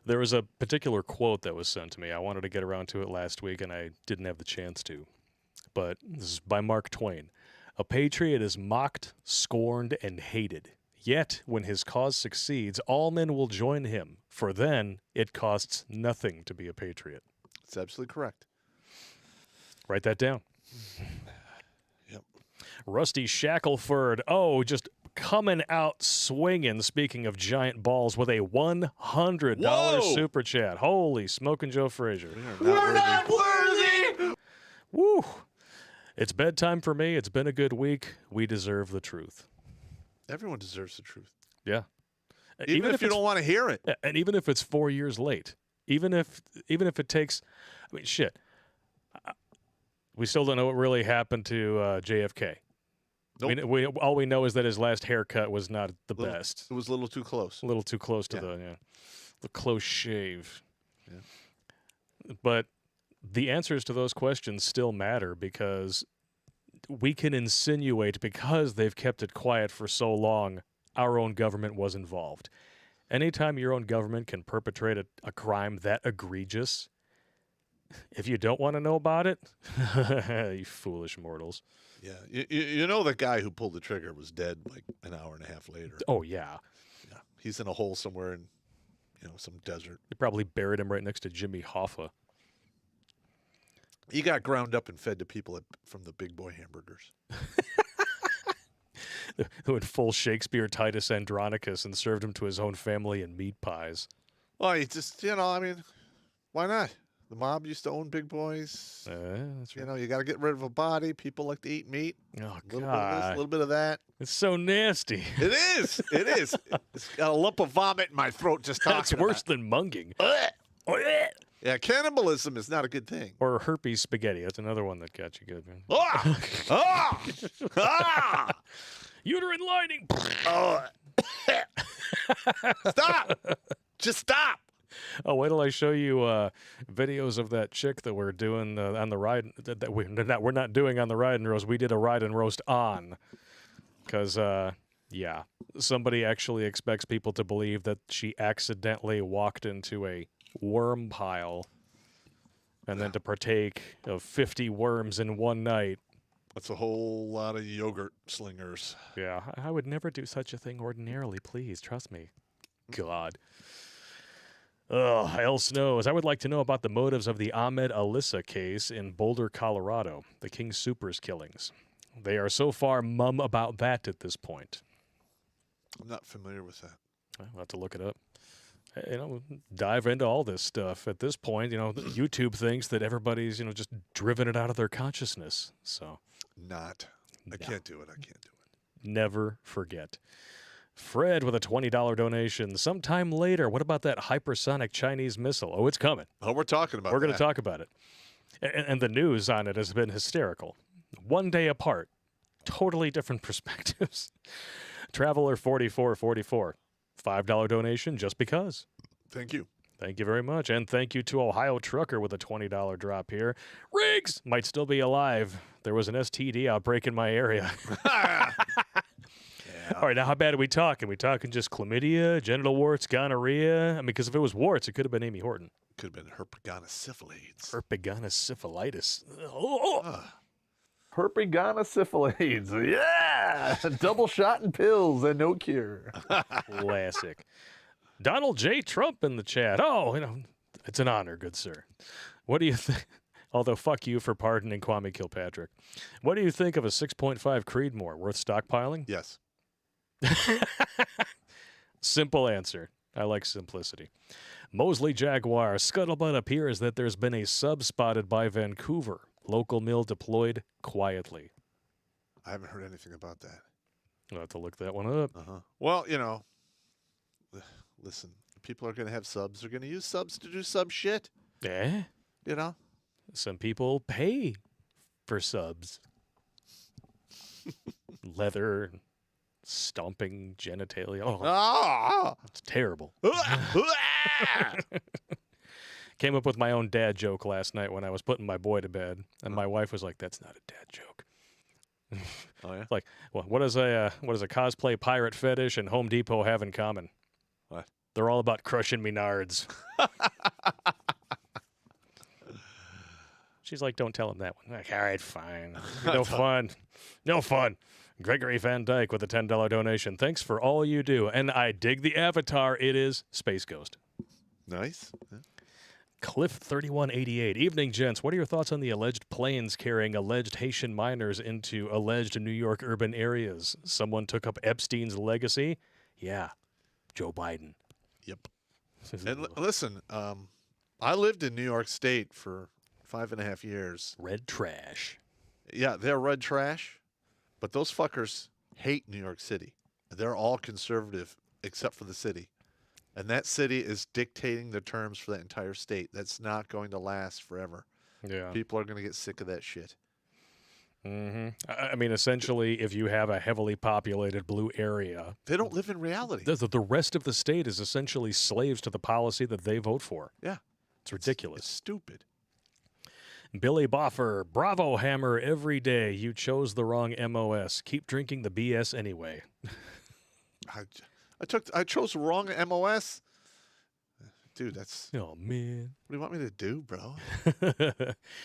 There was a particular quote that was sent to me. I wanted to get around to it last week, and I didn't have the chance to. But this is by Mark Twain. A patriot is mocked, scorned, and hated. Yet, when his cause succeeds, all men will join him, for then it costs nothing to be a patriot. It's absolutely correct. Write that down. Yep. Rusty Shackelford, just coming out swinging, speaking of giant balls, with a $100 Whoa! super chat. Holy smoking Joe Frazier. We're not worthy! Woo! It's bedtime for me. It's been a good week. We deserve the truth. Everyone deserves the truth. Yeah. Even if you don't want to hear it. Yeah, and even if it's 4 years late, even if it takes, shit. We still don't know what really happened to JFK. Nope. All we know is that his last haircut was not the best. It was a little too close. A little too close to the close shave. Yeah. But the answers to those questions still matter because we can insinuate, because they've kept it quiet for so long, our own government was involved. Anytime your own government can perpetrate a crime that egregious, if you don't want to know about it, you foolish mortals. Yeah. You know the guy who pulled the trigger was dead like an hour and a half later. Oh, yeah. Yeah. He's in a hole somewhere in some desert. They probably buried him right next to Jimmy Hoffa. He got ground up and fed to people from the Big Boy hamburgers. Who went full Shakespeare Titus Andronicus and served him to his own family in meat pies. Well, he just, why not? The mob used to own Big Boys. That's right. You got to get rid of a body. People like to eat meat. Oh, A little bit of this, a God. little bit of that. It's so nasty. It is. It is. It's got a lump of vomit in my throat just talking That's worse about than munging. it. Yeah, cannibalism is not a good thing. Or herpes spaghetti. That's another one that got you good, man. Ah! Ah! Ah! Uterine lining. Oh. Stop! Just stop! Oh, wait till I show you videos of that chick that we're doing on the ride. That we're not doing on the ride and roast. We did a ride and roast on. Because, somebody actually expects people to believe that she accidentally walked into a worm pile and then to partake of 50 worms in one night. That's a whole lot of yogurt slingers. Yeah, I would never do such a thing ordinarily. Please, trust me. God. Ugh, else knows. I would like to know about the motives of the Ahmed Alyssa case in Boulder, Colorado, the King Soopers killings. They are so far mum about that at this point. I'm not familiar with that. I'll have to look it up. Dive into all this stuff. At this point, YouTube thinks that everybody's, just driven it out of their consciousness. So, I can't do it. never forget. Fred with a $20 donation. Sometime later, what about that hypersonic Chinese missile? Oh, it's coming. Oh, we're talking about We're going to talk about it. And the news on it has been hysterical. One day apart. Totally different perspectives. Traveler 4444. $5 donation just because. Thank you. Thank you very much. And thank you to Ohio Trucker with a $20 drop here. Riggs might still be alive. There was an STD outbreak in my area. All right, now how bad are we talking? We talking just chlamydia, genital warts, gonorrhea? I mean, because if it was warts, it could have been Amy Horton. Could have been herpetogonosyphilis. Herpetogonosyphilitis. Oh. Herpetogonosyphilis. Yeah! Double shot and pills and no cure. Classic. Donald J. Trump in the chat. Oh, it's an honor, good sir. What do you think? Although, fuck you for pardoning Kwame Kilpatrick. What do you think of a 6.5 Creedmoor? Worth stockpiling? Yes. Simple answer. I like simplicity. Mosley Jaguar. Scuttlebutt appears that there's been a sub spotted by Vancouver. Local mill deployed quietly. I haven't heard anything about that. I'll have to look that one up. Well, listen, people are going to have subs. They're going to use subs to do sub shit. Eh? Some people pay for subs. Leather, stomping genitalia. Oh, Ah! it's terrible. Came up with my own dad joke last night when I was putting my boy to bed, and my wife was like, "That's not a dad joke." Oh yeah. Like, well, what does a cosplay pirate fetish and Home Depot have in common? What? They're all about crushing me nards. She's like, "Don't tell him that one." I'm like, all right, fine. No fun. No fun. Gregory Van Dyke with a $10 donation. Thanks for all you do. And I dig the avatar. It is Space Ghost. Nice. Yeah. Cliff3188. Evening, gents. What are your thoughts on the alleged planes carrying alleged Haitian miners into alleged New York urban areas? Someone took up Epstein's legacy? Yeah. Joe Biden. Yep. And listen, I lived in New York State for 5.5 years. Red trash. Yeah, they're red trash, but those fuckers hate New York City. They're all conservative except for the city. And that city is dictating the terms for that entire state. That's not going to last forever. Yeah. People are going to get sick of that shit. Mm-hmm. I mean, essentially, if you have a heavily populated blue area, They don't live in reality. the rest of the state is essentially slaves to the policy that they vote for. Yeah. It's ridiculous. It's stupid. Billy Boffer, bravo, Hammer, every day. You chose the wrong MOS. Keep drinking the BS anyway. I chose the wrong MOS. Dude, that's Oh, man. what do you want me to do, bro?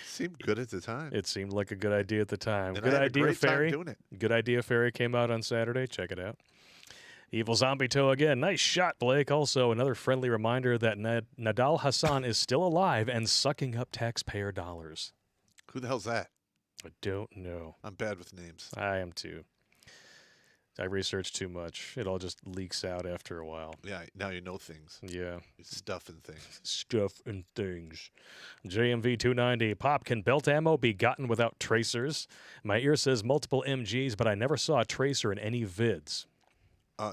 Seemed good at the time. It seemed like a good idea at the time. And Good I had a idea, great time Fairy. doing it. Good idea, Fairy came out on Saturday. Check it out. Evil Zombie Toe again. Nice shot, Blake. Also, another friendly reminder that Nadal Hassan is still alive and sucking up taxpayer dollars. Who the hell's that? I don't know. I'm bad with names. I am too. I researched too much. It all just leaks out after a while. Yeah, now you know things. Yeah. Stuff and things. Stuff and things. JMV 290. Pop, can belt ammo be gotten without tracers? My ear says multiple MGs, but I never saw a tracer in any vids.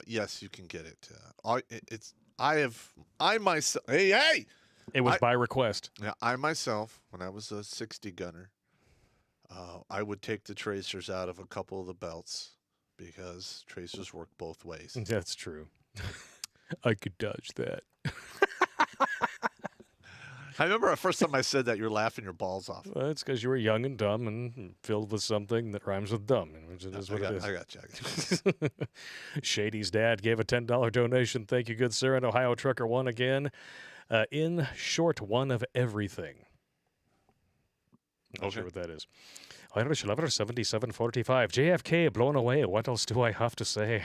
Yes, you can get it. I myself. Hey! It was by request. Yeah, I myself, when I was a 60 gunner, I would take the tracers out of a couple of the belts because tracers work both ways. That's true. I could dodge that. I remember the first time I said that, you were laughing your balls off. Well, it's because you were young and dumb and filled with something that rhymes with dumb, which is what it is. I got you. Shady's dad gave a $10 donation. Thank you, good sir. And Ohio Trucker won again. In short, one of everything. Not sure what that is. Irish Lover 7745. JFK blown away. What else do I have to say?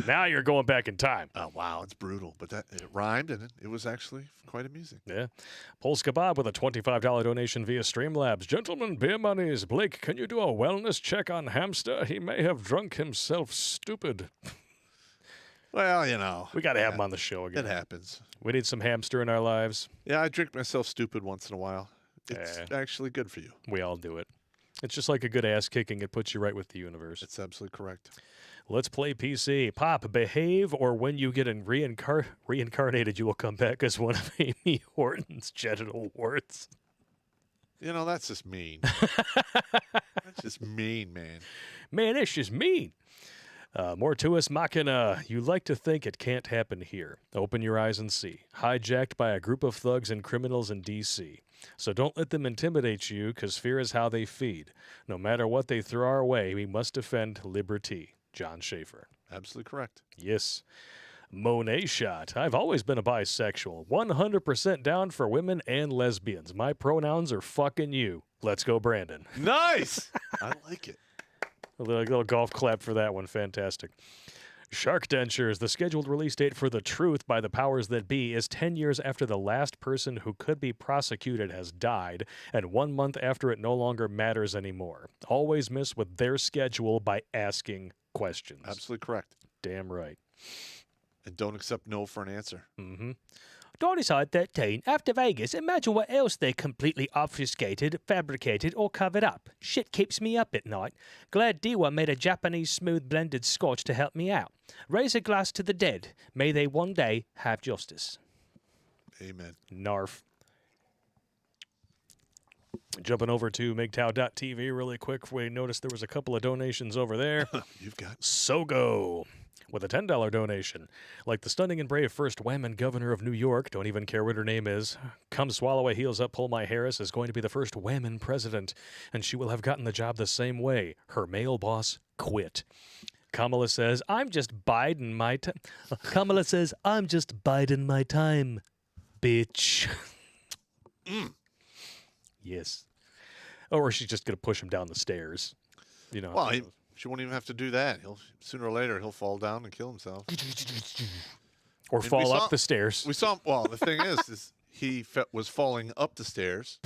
Now you're going back in time. Oh, wow, it's brutal. But it rhymed, and it was actually quite amusing. Yeah. Polska Bob with a $25 donation via Streamlabs. Gentlemen, beer monies. Blake, can you do a wellness check on Hamster? He may have drunk himself stupid. Well, you know. We got to have him on the show again. It happens. We need some hamster in our lives. Yeah, I drink myself stupid once in a while. It's actually good for you. We all do it. It's just like a good ass kicking. It puts you right with the universe. That's absolutely correct. Let's play PC. Pop, behave, or when you get reincarnated, you will come back as one of Amy Horton's genital warts. You know, that's just mean. That's just mean, man. Man, that's just mean. Mortuus Machina. You like to think it can't happen here. Open your eyes and see. Hijacked by a group of thugs and criminals in D.C. So don't let them intimidate you, because fear is how they feed. No matter what they throw our way, we must defend liberty. John Schaefer. Absolutely correct. Yes. Monet Shot. I've always been a bisexual. 100% down for women and lesbians. My pronouns are fucking you. Let's go, Brandon. Nice. I like it. A little golf clap for that one. Fantastic. Shark Dentures. The scheduled release date for The Truth by the Powers That Be is 10 years after the last person who could be prosecuted has died, and 1 month after it no longer matters anymore. Always miss with their schedule by asking questions. Absolutely correct. Damn right. And don't accept no for an answer. Mm-hmm. Dinosaur 13. After Vegas, imagine what else they completely obfuscated, fabricated, or covered up. Shit keeps me up at night. Glad Diwa made a Japanese smooth blended scotch to help me out. Raise a glass to the dead. May they one day have justice. Amen. Narf. Jumping over to MGTOW.tv really quick, we noticed there was a couple of donations over there. You've got Sogo with a $10 donation. Like the stunning and brave first woman governor of New York, don't even care what her name is, come swallow a heels up, pull my Harris is going to be the first woman president, and she will have gotten the job the same way. Her male boss quit. Kamala says, I'm just biding my time. Kamala says, I'm just biding my time, bitch. Yes. Or she's just going to push him down the stairs. You know. well. She won't even have to do that. Sooner or later he'll fall down and kill himself. Or I mean, fall up the stairs. We saw. Well, the thing is he was falling up the stairs.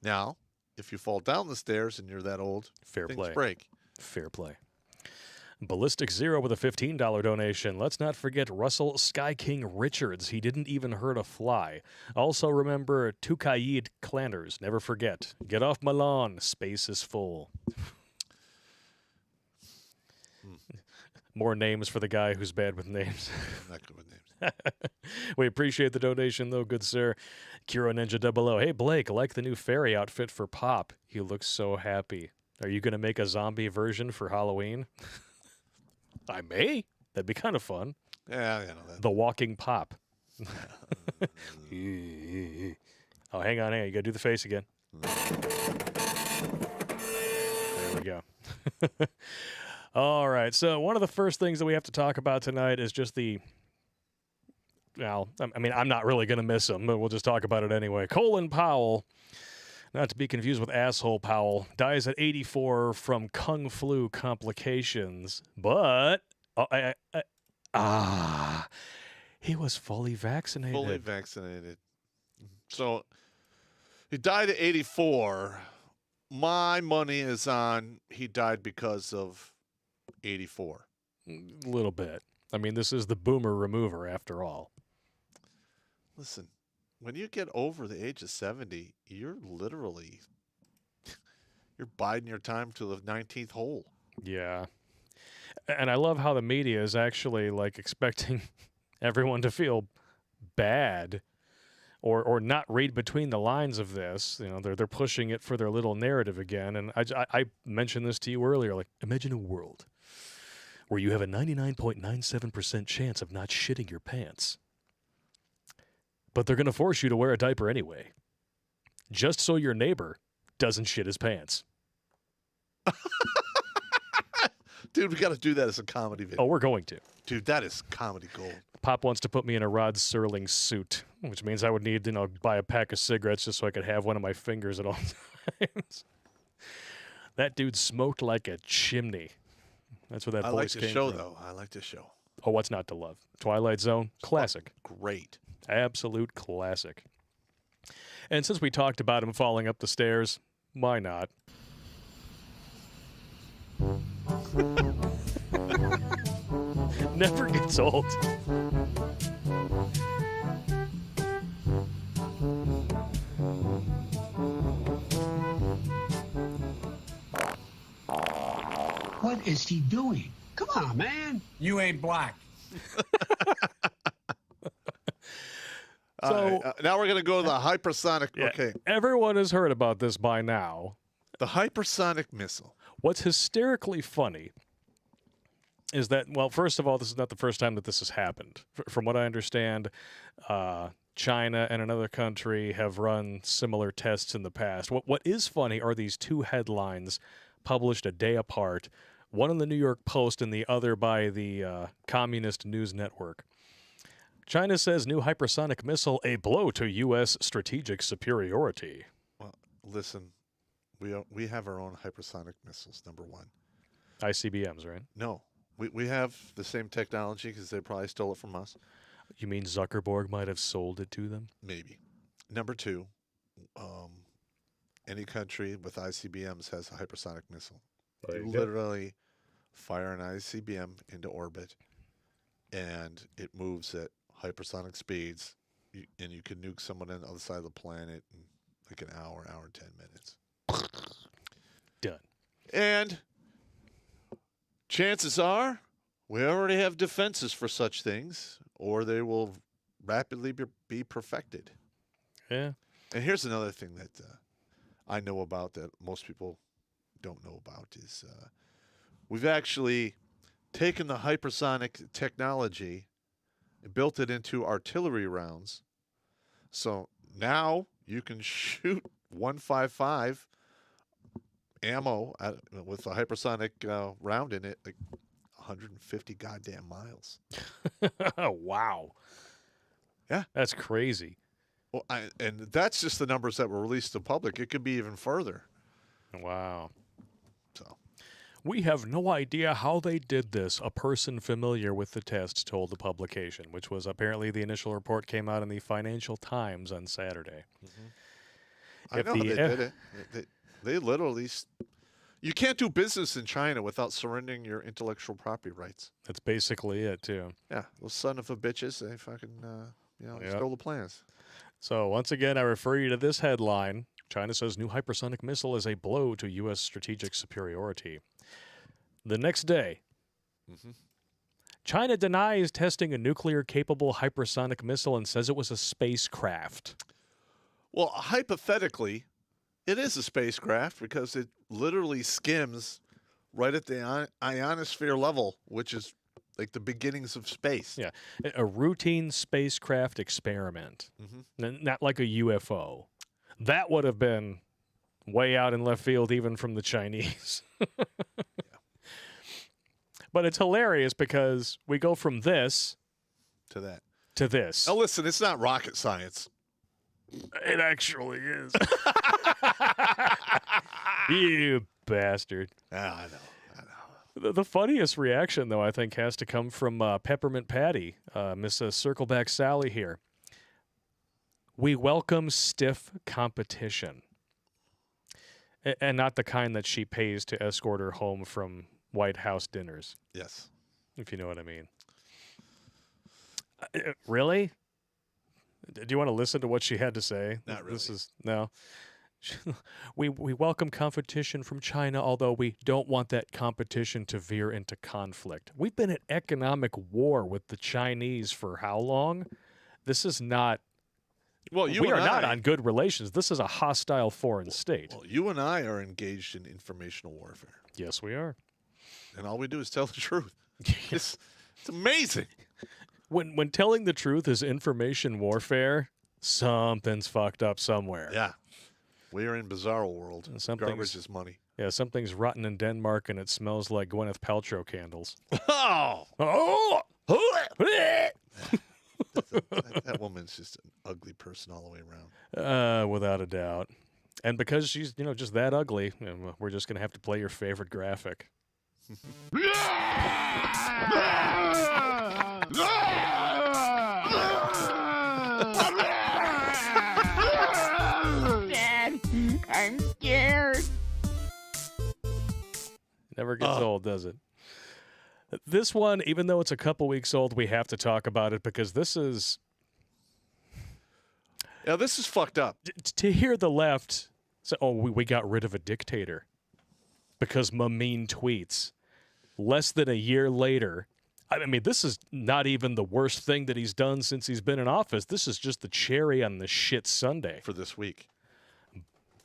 Now, if you fall down the stairs and you're that old, Fair things play. break. Fair play. Ballistic Zero with a $15 donation. Let's not forget Russell Sky King Richards. He didn't even hurt a fly. Also remember Tukaid Clanners. Never forget. Get off my lawn. Space is full. More names for the guy who's bad with names. I'm not good with names. We appreciate the donation, though, good sir. Kiro Ninja 00. Hey, Blake, I like the new fairy outfit for Popp. He looks so happy. Are you going to make a zombie version for Halloween? I may. That'd be kind of fun. Yeah, I know that. The walking Popp. Oh, hang on. You got to do the face again. There we go. All right. So one of the first things that we have to talk about tonight is just well, I mean, I'm not really going to miss him, but we'll just talk about it anyway. Colin Powell, not to be confused with Asshole Powell, dies at 84 from Kung Flu complications. But, he was fully vaccinated. Fully vaccinated. So he died at 84. My money is on he died because of 84. A little bit. I mean, this is the boomer remover after all. Listen, when you get over the age of 70, you're literally you're biding your time to the 19th hole. Yeah. And I love how the media is actually like expecting everyone to feel bad or not read between the lines of this. You know, they're pushing it for their little narrative again. And I mentioned this to you earlier. Like, imagine a world where you have a 99.97% chance of not shitting your pants. But they're going to force you to wear a diaper anyway, just so your neighbor doesn't shit his pants. Dude, we got to do that as a comedy video. Oh, we're going to. Dude, that is comedy gold. Pop wants to put me in a Rod Serling suit, which means I would need, buy a pack of cigarettes just so I could have one of my fingers at all times. That dude smoked like a chimney. That's where that I voice like the came show, from. though. I like the show. Oh, what's not to love? Twilight Zone, classic. Great. Absolute classic. And since we talked about him falling up the stairs, why not? Never gets old. What is he doing? Come on, man. You ain't black. So now we're going to go to the hypersonic. yeah, Okay. everyone has heard about this by now. The hypersonic missile. What's hysterically funny is that, well, first of all, this is not the first time that this has happened. From what I understand, China and another country have run similar tests in the past. What is funny are these two headlines published a day apart, one in the New York Post and the other by the Communist News Network. China says new hypersonic missile a blow to U.S. strategic superiority. Well, listen, we have our own hypersonic missiles, number one. ICBMs, right? No, we have the same technology because they probably stole it from us. You mean Zuckerberg might have sold it to them? Maybe. Number two, any country with ICBMs has a hypersonic missile. You literally fire an ICBM into orbit, and it moves at hypersonic speeds, and you can nuke someone on the other side of the planet in like an hour and 10 minutes. Done. And chances are we already have defenses for such things, or they will rapidly be perfected. Yeah. And here's another thing that I know about that most people don't know about is we've actually taken the hypersonic technology and built it into artillery rounds. So now you can shoot 155 ammo with a hypersonic round in it, like 150 goddamn miles. Wow. Yeah. That's crazy. Well, and that's just the numbers that were released to the public. It could be even further. Wow. So We have no idea how they did this, a person familiar with the test told the publication, which was apparently the initial report came out in the Financial Times on Saturday. I know they did it. They literally. You can't do business in China without surrendering your intellectual property rights. That's basically it, too. Yeah, those son of a bitches, they fucking, stole the plans. So once again, I refer you to this headline. China says new hypersonic missile is a blow to U.S. strategic superiority. The next day, China denies testing a nuclear-capable hypersonic missile and says it was a spacecraft. Well, hypothetically, it is a spacecraft because it literally skims right at the ionosphere level, which is like the beginnings of space. Yeah, a routine spacecraft experiment, not like a UFO. That would have been way out in left field even from the Chinese. But it's hilarious because we go from this To that. to this. Now, listen, it's not rocket science. It actually is. You bastard. Yeah, I know. The funniest reaction, though, I think, has to come from Peppermint Patty, Miss Circleback Sally here. We welcome stiff competition. And not the kind that she pays to escort her home from White House dinners, Yes. if you know what I mean. Really? Do you want to listen to what she had to say? Not This really. is no. We welcome competition from China, although we don't want that competition to veer into conflict. We've been at economic war with the Chinese for how long? This is not. Well, We are not on good relations. This is a hostile foreign state. Well, you and I are engaged in informational warfare, Yes, we are. and all we do is tell the truth. It's amazing. When telling the truth is information warfare, something's fucked up somewhere. Yeah. We are in bizarro world. Something's- Garbage is money. Yeah, something's rotten in Denmark and it smells like Gwyneth Paltrow candles. Oh! Oh! That woman's just an ugly person all the way around. Without a doubt. And because she's, just that ugly, we're just going to have to play your favorite graphic. Dad, I'm scared. Never gets old, does it? This one, even though it's a couple weeks old, we have to talk about it because this is... Yeah, this is fucked up. To hear the left say, oh, we got rid of a dictator because Mameen tweets. Less than a year later, I mean, this is not even the worst thing that he's done since he's been in office. This is just the cherry on the shit sundae. For this week.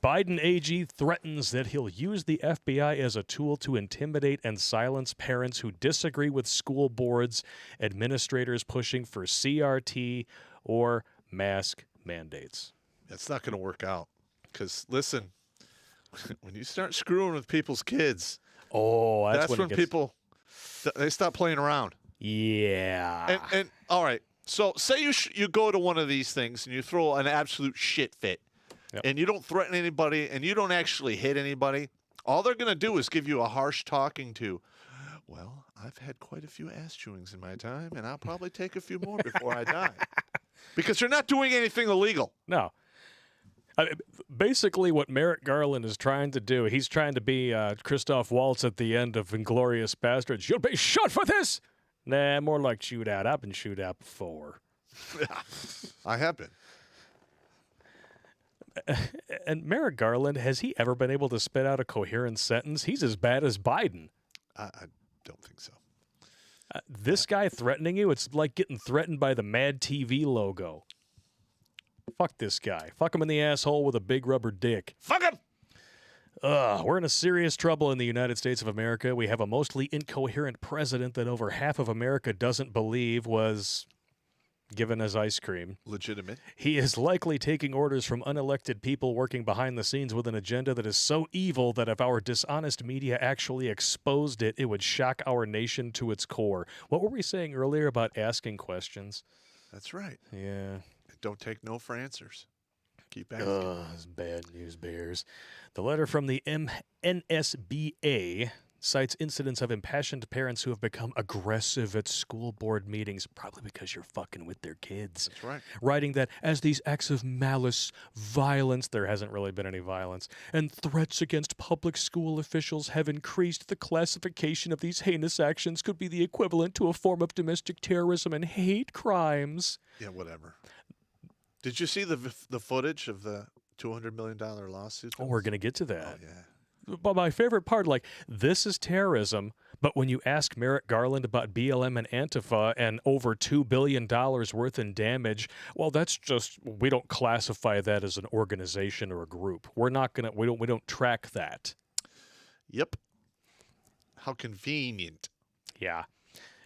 Biden AG threatens that he'll use the FBI as a tool to intimidate and silence parents who disagree with school boards, administrators pushing for CRT or mask mandates. It's not going to work out. Because, listen, when you start screwing with people's kids, Oh, that's when it gets... people, they stop playing around. Yeah. And all right, so say you go to one of these things and you throw an absolute shit fit. Yep. And you don't threaten anybody, and you don't actually hit anybody, all they're going to do is give you a harsh talking to. Well, I've had quite a few ass chewings in my time, and I'll probably take a few more before I die. Because you're not doing anything illegal. No. Basically, what Merrick Garland is trying to do, he's trying to be Christoph Waltz at the end of Inglourious Bastards. You'll be shot for this! Nah, more like shootout. I've been shoot out before. I have been. And Merrick Garland, has he ever been able to spit out a coherent sentence? He's as bad as Biden. I don't think so. This guy threatening you, it's like getting threatened by the Mad TV logo. Fuck this guy. Fuck him in the asshole with a big rubber dick. Fuck him! We're in a serious trouble in the United States of America. We have a mostly incoherent president that over half of America doesn't believe was given as ice cream. Legitimate. He is likely taking orders from unelected people working behind the scenes with an agenda that is so evil that if our dishonest media actually exposed it, it would shock our nation to its core. What were we saying earlier about asking questions? That's right. Yeah. Don't take no for answers. Keep asking. It's bad news bears. The letter from the NSBA cites incidents of impassioned parents who have become aggressive at school board meetings, probably because you're fucking with their kids. That's right. Writing that as these acts of malice, violence, there hasn't really been any violence, and threats against public school officials have increased, the classification of these heinous actions could be the equivalent to a form of domestic terrorism and hate crimes. Yeah, whatever. Did you see the footage of the $200 million lawsuit? Oh, we're going to get to that. Oh, yeah. But my favorite part, like, this is terrorism, but when you ask Merrick Garland about BLM and Antifa and over $2 billion worth in damage, well, that's just, we don't classify that as an organization or a group. We're not going to, we don't track that. Yep. How convenient. Yeah.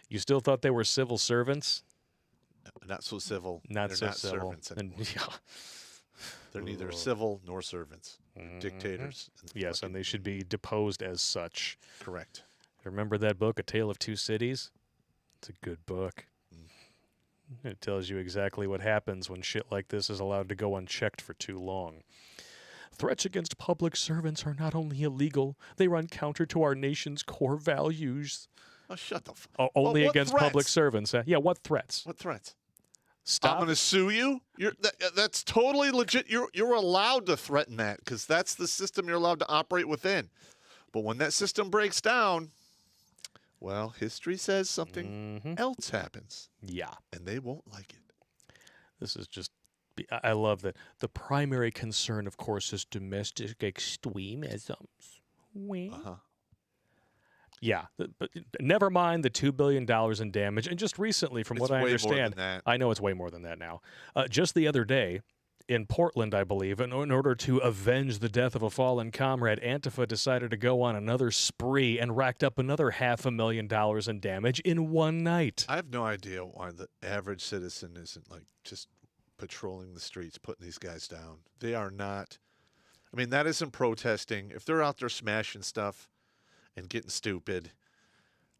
You still thought they were civil servants? Not so civil. Not They're so not civil. servants anymore. And, yeah. They're neither civil nor servants. Dictators. Yes, and they should be deposed as such. Correct. Remember that book, A Tale of Two Cities? It's a good book. It tells you exactly what happens when shit like this is allowed to go unchecked for too long. Threats against public servants are not only illegal, they run counter to our nation's core values. Oh, shut the Only what against threats? public servants. Yeah, what threats? What threats? Stop. I'm going to sue you. That's totally legit. You're allowed to threaten that because that's the system you're allowed to operate within. But when that system breaks down, well, history says something else happens. Yeah. And they won't like it. This is just, I love that. The primary concern, of course, is domestic extremisms. Uh-huh. Yeah, but never mind the $2 billion in damage. And just recently, from It's what I way more understand, than that. I know it's way more than that now. Just the other day, in Portland, I believe, in order to avenge the death of a fallen comrade, Antifa decided to go on another spree and racked up another $500,000 in damage in one night. I have no idea why the average citizen isn't like just patrolling the streets, putting these guys down. They are not. I mean, that isn't protesting. If they're out there smashing stuff and getting stupid,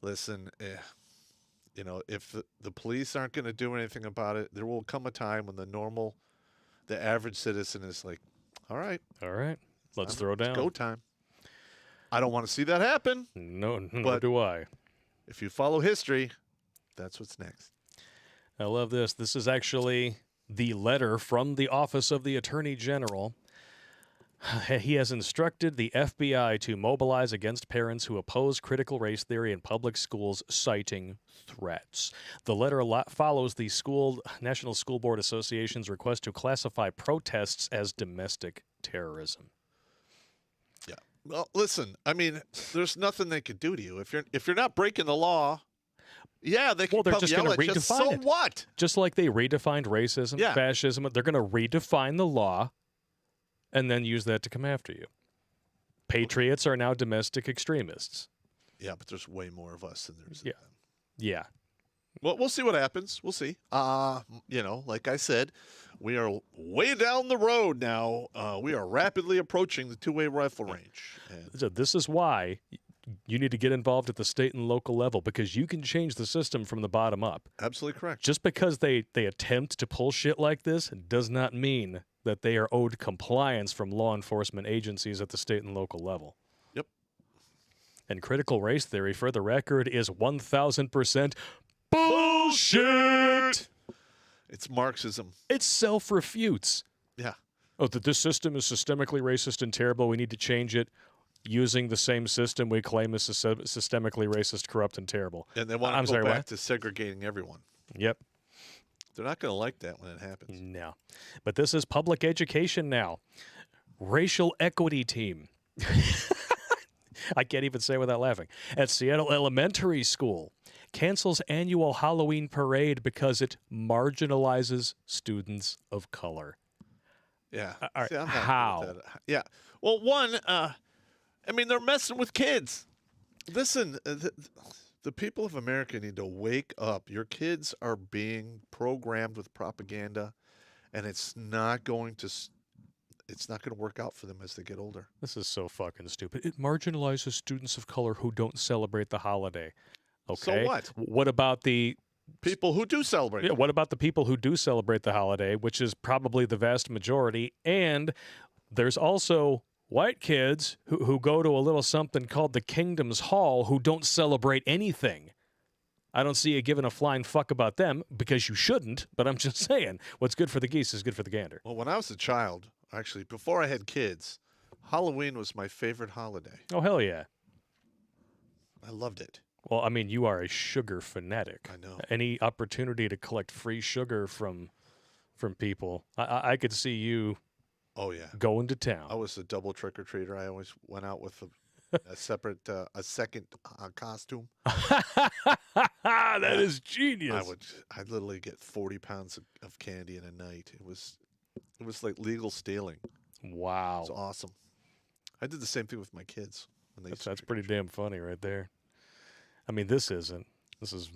listen, you know, if the police aren't going to do anything about it, there will come a time when the average citizen is like, all right, Let's throw down. It's go time. I don't want to see that happen. No, nor But- do I. If you follow history, that's what's next. I love this. This is actually the letter from the Office of the Attorney General. He has instructed the FBI to mobilize against parents who oppose critical race theory in public schools, citing threats. The letter follows the National School Board Association's request to classify protests as domestic terrorism. Yeah. Well, listen, I mean, there's nothing they could do to you if you're not breaking the law. Yeah, they can Well, they're come just yell going to at you. redefine So it. what? Just like they redefined racism, Yeah. fascism, they're going to redefine the law and then use that to come after you. Patriots are now domestic extremists. Yeah, but there's way more of us than there's of Yeah. them. Yeah. Well, we'll see what happens. We'll see. You know, like I said, we are way down the road now. We are rapidly approaching the two-way rifle range. And So this is why you need to get involved at the state and local level, because you can change the system from the bottom up. absolutely correct. Just because they attempt to pull shit like this does not mean that they are owed compliance from law enforcement agencies at the state and local level. Yep. And critical race theory, for the record, is 1,000% bullshit. It's Marxism. It self-refutes. Yeah. Oh, that this system is systemically racist and terrible. We need to change it using the same system we claim is systemically racist, corrupt, and terrible. And they want I'm to go sorry, back what? to segregating everyone. Yep. They're not going to like that when it happens. No. But this is public education now. Racial equity team. I can't even say without laughing. At Seattle Elementary School, cancels annual Halloween parade because it marginalizes students of color. Yeah. All right, See, I'm not good how? with that. Yeah. Well, one, I mean, they're messing with kids. Listen, the people of America need to wake up. Your kids are being programmed with propaganda, and it's not going to work out for them as they get older. This is so fucking stupid. It marginalizes students of color who don't celebrate the holiday. Okay. So what? What about the People who do celebrate. Yeah, what about the people who do celebrate the holiday, which is probably the vast majority? And there's also white kids who go to a little something called the Kingdom's Hall who don't celebrate anything. I don't see you giving a flying fuck about them because you shouldn't, but I'm just saying what's good for the geese is good for the gander. Well, when I was a child, actually, before I had kids, Halloween was my favorite holiday. Oh, hell yeah. I loved it. Well, I mean, you are a sugar fanatic. I know. Any opportunity to collect free sugar from people, I could see you Oh, yeah. going to town. I was a double trick-or-treater. I always went out with a second costume. That is genius. I'd literally get 40 pounds of candy in a night. It was like legal stealing. Wow. It's awesome. I did the same thing with my kids. When they That's pretty damn funny right there. I mean, this is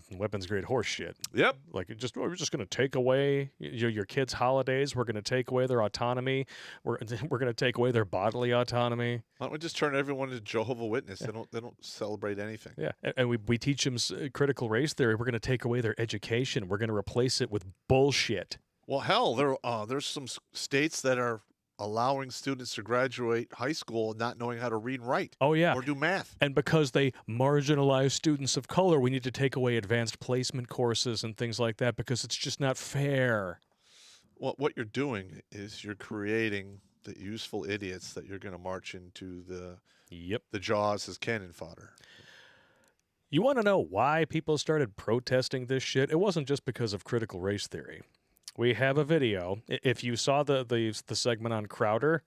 weapons grade horse shit. Yep. Like, we're just going to take away your kids' holidays. We're going to take away their autonomy. We're going to take away their bodily autonomy. Why don't we just turn everyone into Jehovah's Witness? They don't celebrate anything. Yeah, and we teach them critical race theory. We're going to take away their education. We're going to replace it with bullshit. Well, hell, there's some states that are allowing students to graduate high school not knowing how to read and write. Oh, yeah. Or do math. And because they marginalize students of color, we need to take away advanced placement courses and things like that because it's just not fair. Well, what you're doing is you're creating the useful idiots that you're going to march into the jaws as cannon fodder. You want to know why people started protesting this shit? It wasn't just because of critical race theory. We have a video. If you saw the segment on Crowder,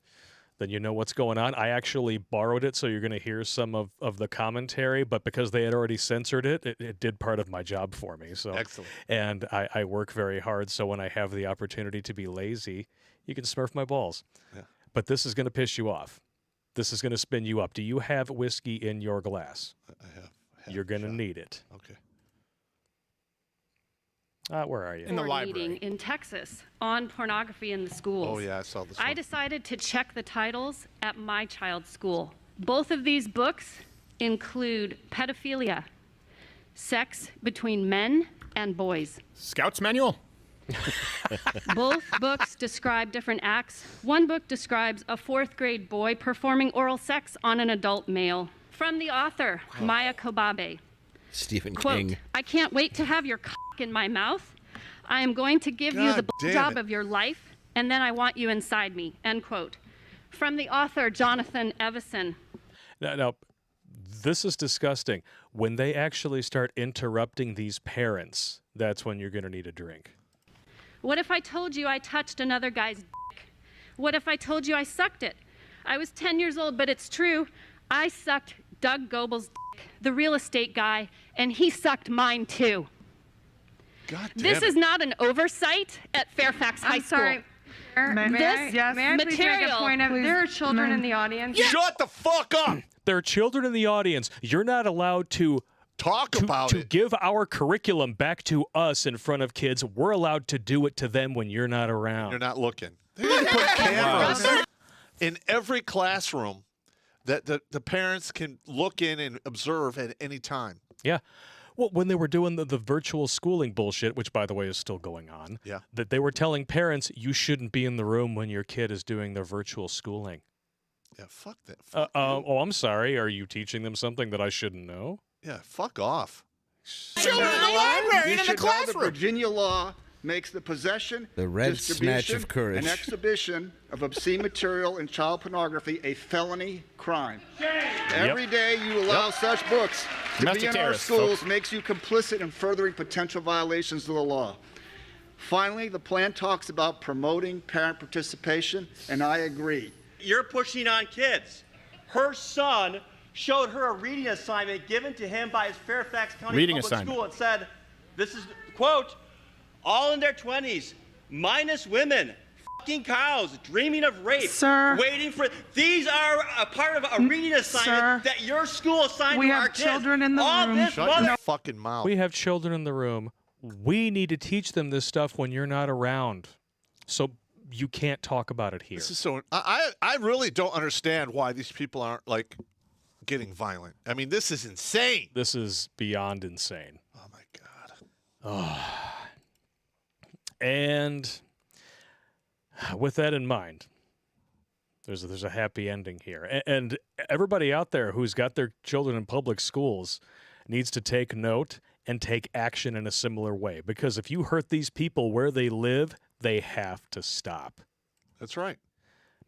then you know what's going on. I actually borrowed it, so you're going to hear some of the commentary, but because they had already censored it, it did part of my job for me. So excellent. And I work very hard, so when I have the opportunity to be lazy, you can smurf my balls. Yeah. But this is going to piss you off. This is going to spin you up. Do you have whiskey in your glass? I have. You're going to need it. Okay. Where are you? In the library. Meeting in Texas on pornography in the schools. Oh, yeah, I saw this I one. decided to check the titles at my child's school. Both of these books include pedophilia, sex between men and boys. Scout's manual? Both books describe different acts. One book describes a 4th grade boy performing oral sex on an adult male. From the author, Maya Kobabe. Stephen Quote, King. I can't wait to have your cock in my mouth. I am going to give you the blowjob of your life, and then I want you inside me, end quote. From the author, Jonathan Evison. Now, this is disgusting. When they actually start interrupting these parents, that's when you're going to need a drink. What if I told you I touched another guy's dick? What if I told you I sucked it? I was 10 years old, but it's true. I sucked Doug Goebel's dick, the real estate guy, and he sucked mine too. God damn This it. is not an oversight at Fairfax High School. Sorry. May I please make a point of, there are children in the audience. Shut the fuck up! There are children in the audience. You're not allowed to talk about to it. give our curriculum back to us in front of kids. We're allowed to do it to them when you're not around. You're not looking. They're going to put cameras in every classroom that the parents can look in and observe at any time. Yeah. Well, when they were doing the virtual schooling bullshit, which, by the way, is still going on, that they were telling parents, you shouldn't be in the room when your kid is doing their virtual schooling. Yeah, fuck that. Oh, I'm sorry. Are you teaching them something that I shouldn't know? Yeah, fuck off. Children in the library and in the classroom. The Virginia law makes the possession, The red distribution, snatch of courage. and exhibition of obscene material and child pornography a felony crime. Every day you allow such books to Domestic be in our terrorists, schools folks. makes you complicit in furthering potential violations of the law. Finally, the plan talks about promoting parent participation, and I agree. You're pushing on kids. Her son showed her a reading assignment given to him by his Fairfax County Public School and said, this is, quote, all in their 20s, minus women, fucking cows, dreaming of rape, Sir. waiting for. These are a part of a reading assignment that your school assigned to our kids. We have children in the room. Shut your fucking mouth. We have children in the room. We need to teach them this stuff when you're not around. So you can't talk about it here. This is so. I really don't understand why these people aren't like getting violent. I mean, this is insane. This is beyond insane. Oh my god. Oh. And with that in mind, there's a happy ending here. And everybody out there who's got their children in public schools needs to take note and take action in a similar way. Because if you hurt these people where they live, they have to stop. That's right.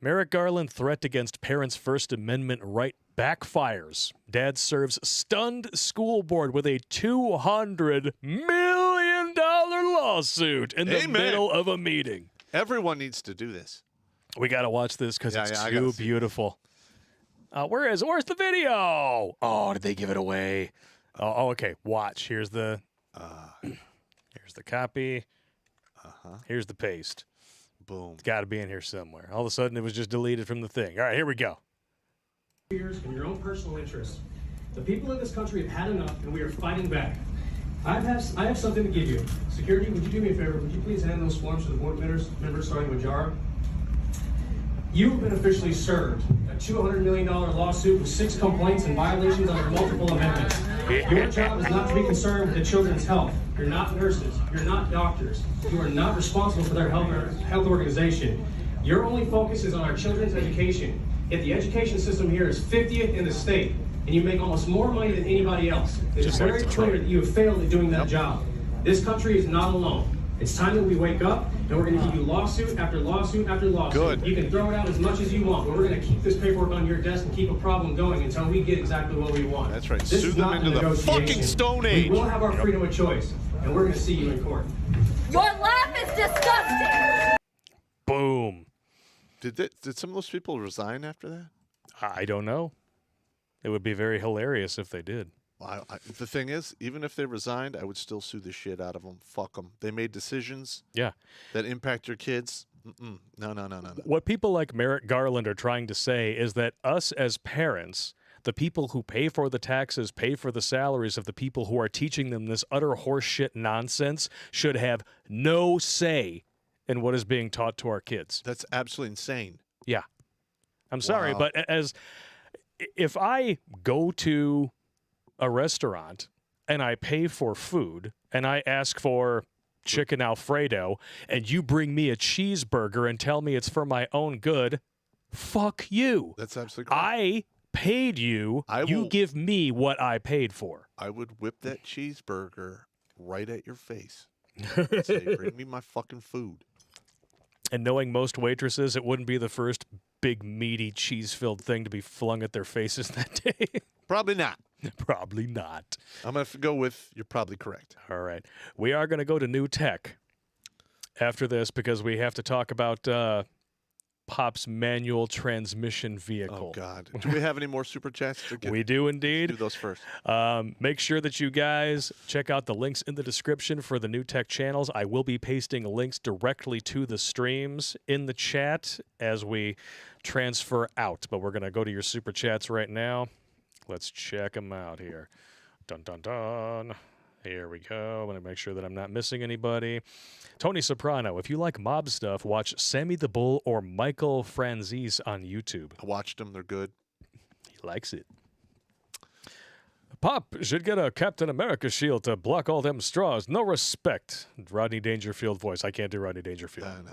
Merrick Garland threat against parents' First Amendment right backfires. Dad serves stunned school board with a $200 million lawsuit in the middle of a meeting. Everyone needs to do this. We got to watch this because it's too beautiful. Where's the video? Oh, did they give it away? Oh, okay. Watch. Here's the copy. Here's the paste. Boom. It's got to be in here somewhere. All of a sudden, it was just deleted from the thing. All right, here we go. In your own personal interest, the people of this country have had enough, and we are fighting back. I have something to give you. Security, would you do me a favor? Would you please hand those forms to the board members, starting with Jar? You've been officially served a $200 million lawsuit with 6 complaints and violations under multiple amendments. Your job is not to be concerned with the children's health. You're not nurses. You're not doctors. You are not responsible for their health organization. Your only focus is on our children's education. Yet the education system here is 50th in the state, and you make almost more money than anybody else. It's very clear that you have failed at doing that job. This country is not alone. It's time that we wake up, and we're going to give you lawsuit after lawsuit after lawsuit. Good. You can throw it out as much as you want, but we're going to keep this paperwork on your desk and keep a problem going until we get exactly what we want. That's right. This Sue is them not into a the fucking Stone Age. We will have our freedom of choice, and we're going to see you in court. Your laugh is disgusting! Boom. Did some of those people resign after that? I don't know. It would be very hilarious if they did. Well, the thing is, even if they resigned, I would still sue the shit out of them. Fuck them. They made decisions that impact your kids. No. What people like Merrick Garland are trying to say is that us as parents, the people who pay for the taxes, pay for the salaries of the people who are teaching them this utter horseshit nonsense, should have no say in what is being taught to our kids. That's absolutely insane. Yeah. I'm sorry, but if I go to a restaurant and I pay for food and I ask for chicken Alfredo and you bring me a cheeseburger and tell me it's for my own good, fuck you. That's absolutely correct. I paid you. You give me what I paid for. I would whip that cheeseburger right at your face. Say, bring me my fucking food. And knowing most waitresses, it wouldn't be the first big, meaty, cheese-filled thing to be flung at their faces that day. Probably not. Probably not. I'm going to go with you're probably correct. All right. We are going to go to new tech after this because we have to talk about Popp's manual transmission vehicle. Oh, God. Do we have any more super chats? We do indeed. Do those first. Make sure that you guys check out the links in the description for the new tech channels. I will be pasting links directly to the streams in the chat as we transfer out. But we're going to go to your super chats right now. Let's check them out here. Dun, dun, dun. Here we go. I'm going to make sure that I'm not missing anybody. Tony Soprano, if you like mob stuff, watch Sammy the Bull or Michael Franzese on YouTube. I watched them. They're good. He likes it. Pop should get a Captain America shield to block all them straws. No respect. Rodney Dangerfield voice. I can't do Rodney Dangerfield. No.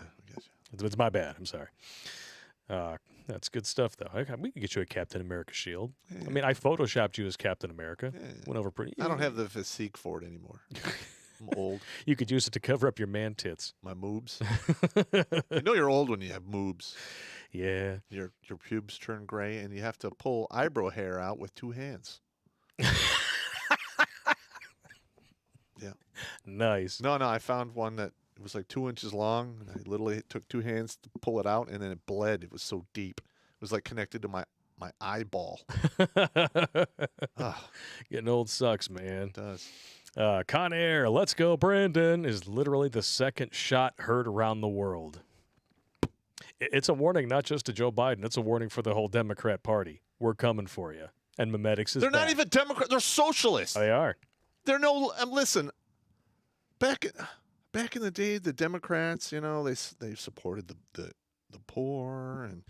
It's my bad. I'm sorry. That's good stuff, though. We can get you a Captain America shield. Yeah. I mean, I photoshopped you as Captain America. Yeah. Went over pretty. I don't have the physique for it anymore. I'm old. You could use it to cover up your man tits. My moobs. You know you're old when you have moobs. Yeah. Your pubes turn gray, and you have to pull eyebrow hair out with 2 hands. Yeah. Nice. No, I found one that it was like 2 inches long. And I literally took 2 hands to pull it out, and then it bled. It was so deep. It was like connected to my eyeball. Getting old sucks, man. It does. Con Air, let's go, Brandon, is literally the second shot heard around the world. It's a warning not just to Joe Biden. It's a warning for the whole Democrat Party. We're coming for you. And memetics is They're not back. even Democrats. They're socialists. They are. They're no. Listen, back in the day, the Democrats, they supported the poor, and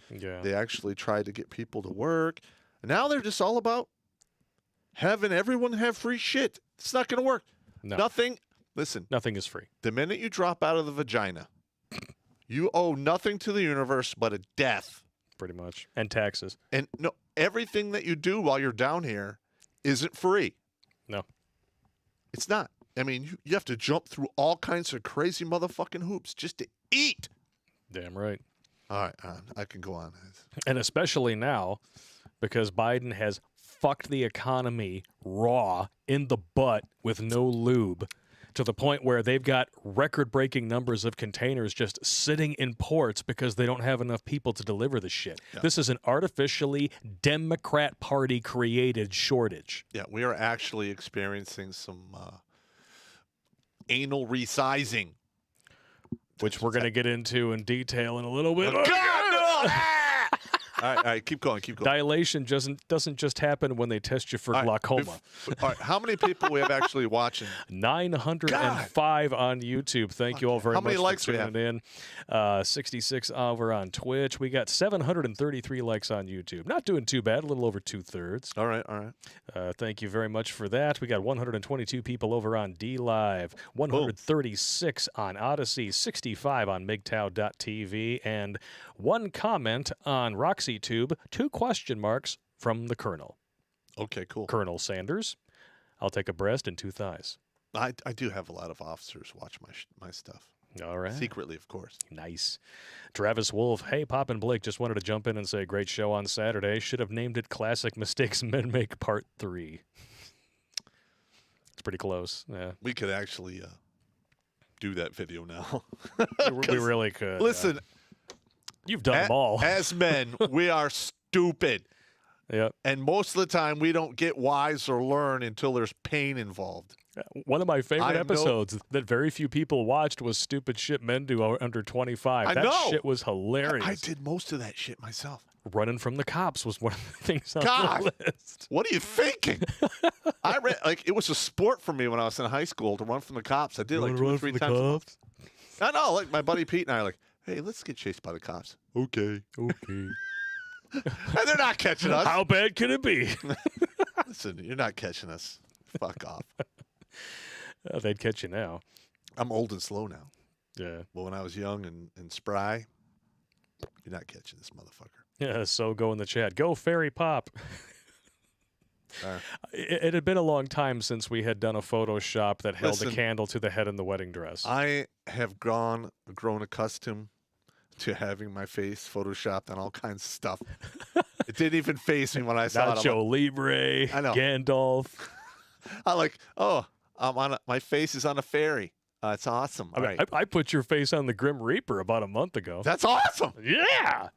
they actually tried to get people to work. And now they're just all about having everyone have free shit. It's not going to work. No. Nothing. Listen. Nothing is free. The minute you drop out of the vagina, you owe nothing to the universe but a death. Pretty much. And taxes. And no, everything that you do while you're down here isn't free. No. It's not. I mean, you have to jump through all kinds of crazy motherfucking hoops just to eat. Damn right. All right, I can go on. And especially now, because Biden has fucked the economy raw in the butt with no lube, to the point where they've got record-breaking numbers of containers just sitting in ports because they don't have enough people to deliver the shit. Yeah. This is an artificially Democrat Party-created shortage. Yeah, we are actually experiencing some anal resizing. Which we're going to get into in detail in a little bit. God, no! All right, keep going. Dilation doesn't just happen when they test you for glaucoma. All right, how many people we have actually watching? 905 on YouTube. Thank you all very much. How many likes for tuning in? 66 over on Twitch. We got 733 likes on YouTube. Not doing too bad. A little over 2/3. All right. Thank you very much for that. We got 122 people over on D Live, 136 on Odyssey, 65 on MGTOW.tv, and one comment on RoxyTube, 2 question marks from the Colonel. Okay, cool. Colonel Sanders, I'll take a breast and 2 thighs. I do have a lot of officers watch my stuff. All right. Secretly, of course. Nice. Travis Wolf, hey, Popp and Blake, just wanted to jump in and say great show on Saturday. Should have named it Classic Mistakes Men Make Part 3. It's pretty close. Yeah. We could actually do that video now. We really could. Listen. You've done them all. As men, we are stupid. Yep. And most of the time, we don't get wise or learn until there's pain involved. One of my favorite episodes that very few people watched was Stupid Shit Men Do Under 25. That shit was hilarious. I did most of that shit myself. Running from the cops was one of the things on the list. What are you thinking? It was a sport for me when I was in high school to run from the cops. I did like 2 or 3 times. I know, like my buddy Pete and I are like, hey, let's get chased by the cops. Okay. And they're not catching us. How bad can it be? Listen, you're not catching us. Fuck off. They'd catch you now. I'm old and slow now. Yeah. But when I was young and spry, you're not catching this motherfucker. Yeah, so go in the chat. Go Fairy Pop. It had been a long time since we had done a Photoshop that held a candle to the head in the wedding dress. I have grown accustomed to having my face photoshopped on all kinds of stuff. It didn't even faze me when I saw it. Nacho Libre, I know. Gandalf. My face is on a fairy. It's awesome. I put your face on the Grim Reaper about a month ago. That's awesome. Yeah.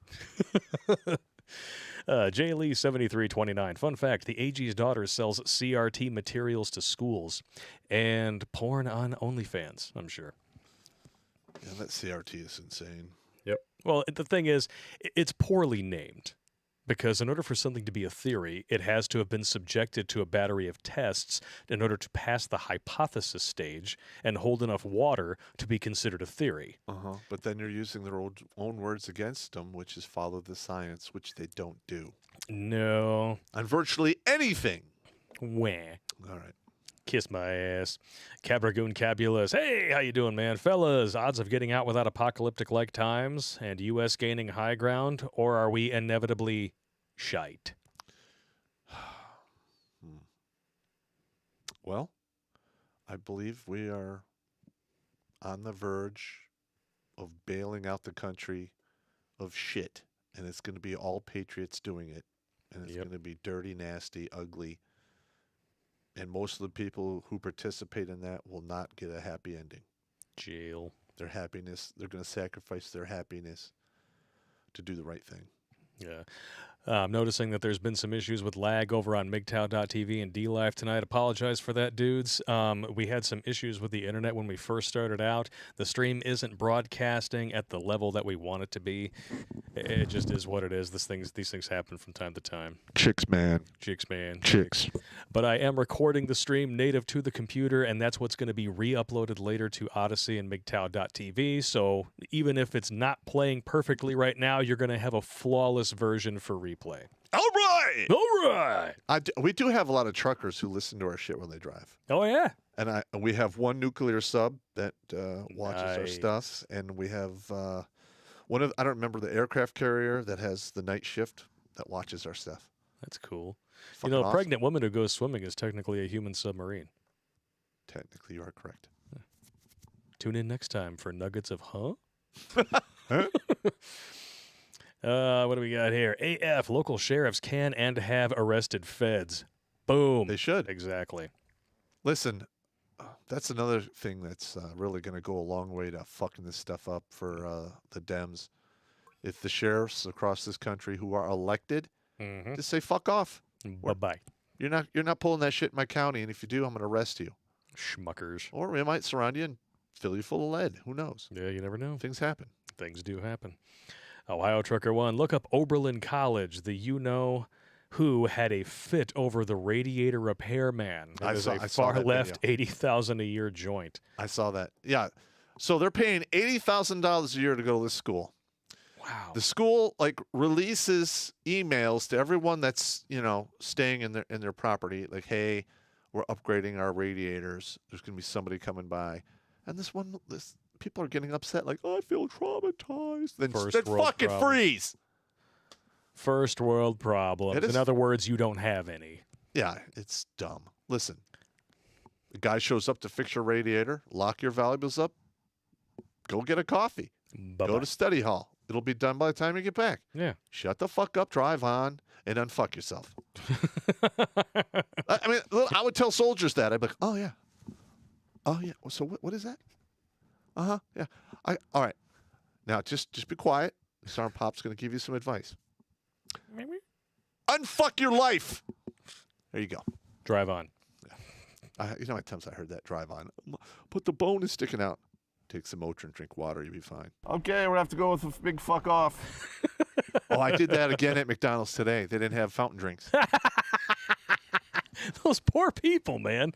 J. Lee 7329. Fun fact: the AG's daughter sells CRT materials to schools and porn on OnlyFans. I'm sure. Yeah, that CRT is insane. Yep. Well, the thing is, it's poorly named. Because in order for something to be a theory, it has to have been subjected to a battery of tests in order to pass the hypothesis stage and hold enough water to be considered a theory. But then you're using their own words against them, which is follow the science, which they don't do. No. On virtually anything. Wah. All right. Kiss my ass. Cabragoon Cabulus. Hey, how you doing, man? Fellas, odds of getting out without apocalyptic-like times and U.S. gaining high ground, or are we inevitably shite? Well, I believe we are on the verge of bailing out the country of shit, and it's going to be all patriots doing it, and it's going to be dirty, nasty, ugly. And most of the people who participate in that will not get a happy ending. Jail. Their happiness, they're going to sacrifice their happiness to do the right thing. Yeah. I'm noticing that there's been some issues with lag over on MGTOW.tv and DLive tonight. Apologize for that, dudes. We had some issues with the internet when we first started out. The stream isn't broadcasting at the level that we want it to be. It just is what it is. These things happen from time to time. Chicks, man. Chicks, man. Chicks. But I am recording the stream native to the computer, and that's what's going to be re-uploaded later to Odyssey and MGTOW.tv. So even if it's not playing perfectly right now, you're going to have a flawless version for replay. All right. All right. We do have a lot of truckers who listen to our shit when they drive. Oh, yeah. And we have one nuclear sub that watches our stuff, and we have I don't remember the aircraft carrier that has the night shift that watches our stuff. That's cool. Fucking a awesome. pregnant woman who goes swimming is technically a human submarine. Technically, you are correct. Tune in next time for nuggets of huh? Huh? What do we got here? AF, local sheriffs can and have arrested feds. Boom. They should. Exactly. Listen, that's another thing that's really going to go a long way to fucking this stuff up for the Dems. If the sheriffs across this country who are elected just say fuck off. Bye-bye. You're not pulling that shit in my county, and if you do, I'm going to arrest you. Schmuckers. Or we might surround you and fill you full of lead. Who knows? Yeah, you never know. Things happen. Things do happen. Ohio Trucker 1, look up Oberlin College. The you-know-who had a fit over the radiator repairman. It is a far-left $80,000 a year joint. I saw that. Yeah. So they're paying $80,000 a year to go to this school. Wow. The school releases emails to everyone that's staying in their property, like, hey, we're upgrading our radiators. There's going to be somebody coming by, and this people are getting upset, like, oh, I feel traumatized. Then fucking freeze. First world problems. In other words, you don't have any. Yeah, it's dumb. Listen, the guy shows up to fix your radiator, lock your valuables up, go get a coffee, go to study hall. It'll be done by the time you get back. Yeah. Shut the fuck up, drive on, and unfuck yourself. I mean, I would tell soldiers that. I'd be like, oh, yeah. Oh, yeah. So what is that? Uh-huh. Yeah. All right. Now, just be quiet. Sergeant Pop's going to give you some advice. Maybe. Unfuck your life. There you go. Drive on. Yeah. You know how many times I heard that? Drive on. But the bone is sticking out. Take some Motrin, drink water, you'll be fine. Okay, we're going to have to go with a big fuck off. Oh, I did that again at McDonald's today. They didn't have fountain drinks. Those poor people, man.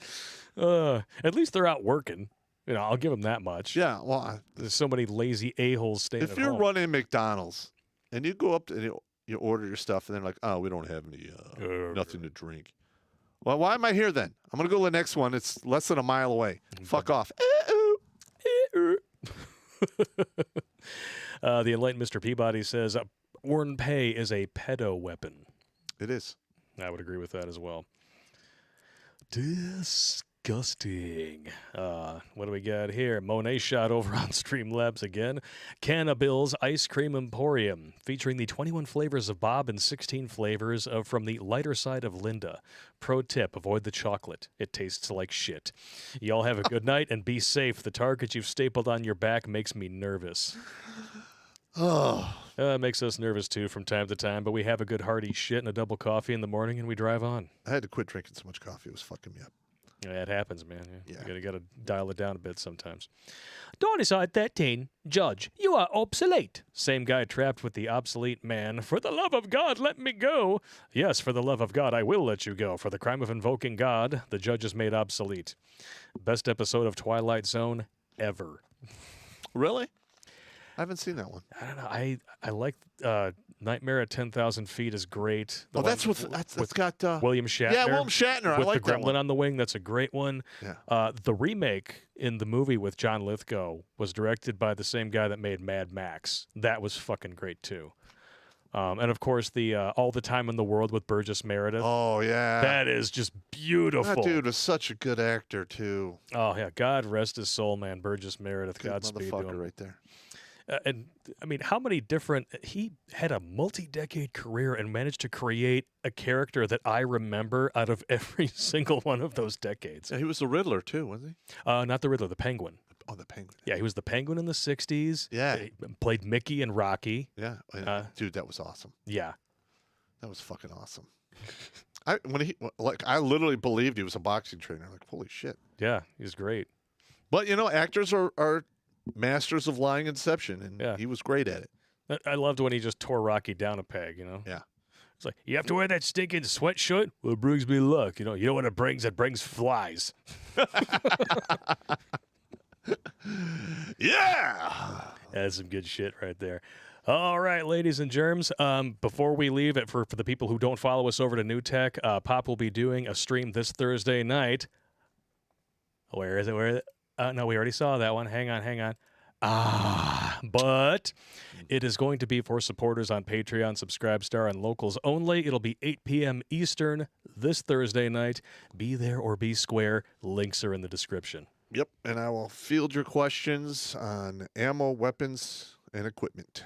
At least they're out working. I'll give them that much. Yeah, well, there's so many lazy a-holes staying at home. If you're running McDonald's and you go up and you order your stuff and they're like, oh, we don't have any nothing to drink. Well, why am I here then? I'm going to go to the next one. It's less than a mile away. Fuck off. The enlightened Mr. Peabody says, Orn Pay is a pedo weapon. It is. I would agree with that as well. Disgusting. What do we got here? Monet shot over on Streamlabs again. Cannabille's Ice Cream Emporium, featuring the 21 flavors of Bob and 16 flavors from the lighter side of Linda. Pro tip, avoid the chocolate. It tastes like shit. Y'all have a good night and be safe. The target you've stapled on your back makes me nervous. Oh. It makes us nervous, too, from time to time, but we have a good hearty shit and a double coffee in the morning, and we drive on. I had to quit drinking so much coffee. It was fucking me up. Yeah, it happens, man. Yeah. You gotta dial it down a bit sometimes. Dinosaur 13, Judge, you are obsolete. Same guy trapped with the obsolete man. For the love of God, let me go. Yes, for the love of God, I will let you go. For the crime of invoking God, the judge is made obsolete. Best episode of Twilight Zone ever. Really? I haven't seen that one. I don't know. I like Nightmare at 10,000 Feet is great. That's got William Shatner. Yeah, William Shatner. With I like the that gremlin one. on the wing. That's a great one. Yeah. The remake in the movie with John Lithgow was directed by the same guy that made Mad Max. That was fucking great too. And of course the All the Time in the World with Burgess Meredith. Oh yeah. That is just beautiful. That dude was such a good actor too. Oh yeah. God rest his soul, man. Burgess Meredith. Good Godspeed to him. motherfucker right there. And I mean, how many different? He had a multi-decade career and managed to create a character that I remember out of every single one of those decades. Yeah, he was the Riddler too, wasn't he? Not the Riddler, the Penguin. Oh, the Penguin. Yeah, he was the Penguin in the 60s. Yeah. He played Mickey and Rocky. Yeah. Dude, that was awesome. Yeah. That was fucking awesome. I literally believed he was a boxing trainer. Like, holy shit. Yeah, he's great. But actors are masters of lying and deception, and he was great at it. I loved when he just tore Rocky down a peg. Yeah. It's like, you have to wear that stinking sweatshirt? Well, it brings me luck. You know what it brings? It brings flies. Yeah. That's some good shit right there. All right, ladies and germs. Before we leave it, for the people who don't follow us over to New Tech, Popp will be doing a stream this Thursday night. Where is it? No, we already saw that one. Hang on. But it is going to be for supporters on Patreon, Subscribestar, and locals only. It'll be 8 p.m. Eastern this Thursday night. Be there or be square. Links are in the description. Yep, and I will field your questions on ammo, weapons, and equipment.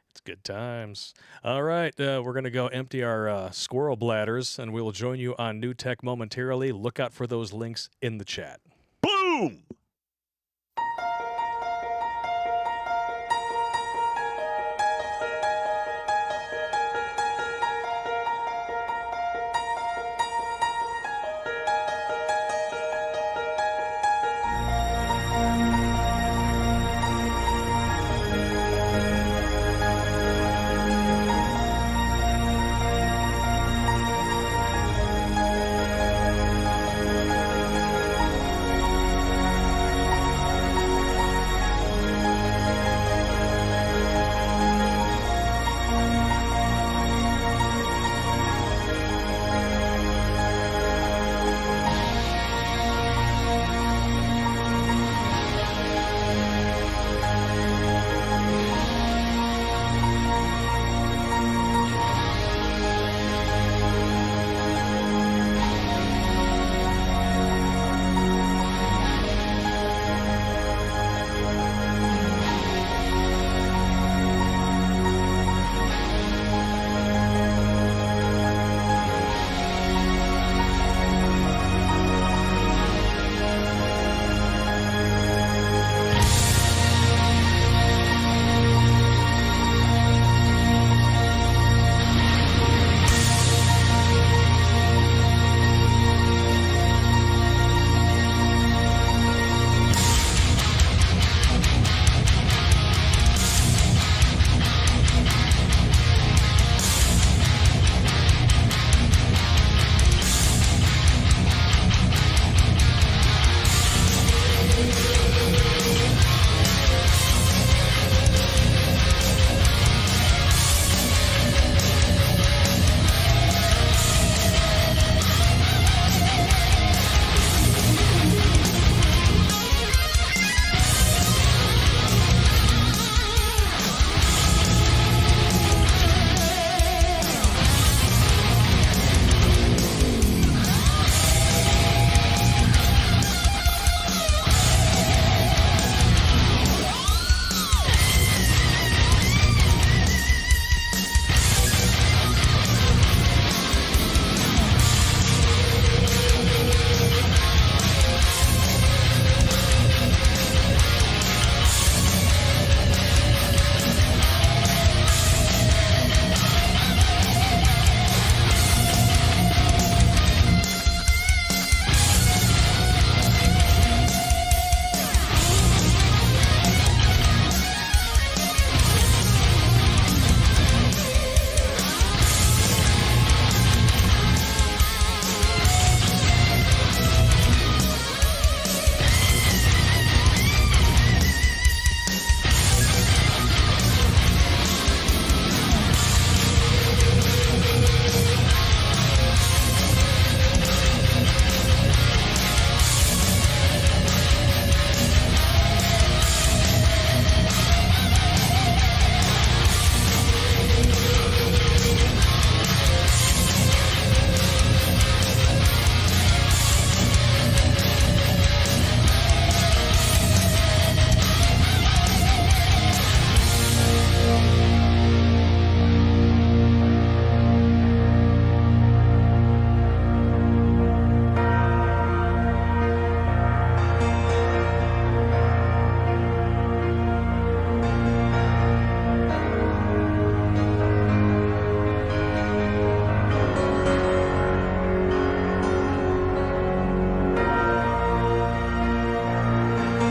It's good times. All right, we're going to go empty our squirrel bladders, and we'll join you on New Tech momentarily. Look out for those links in the chat. Boom!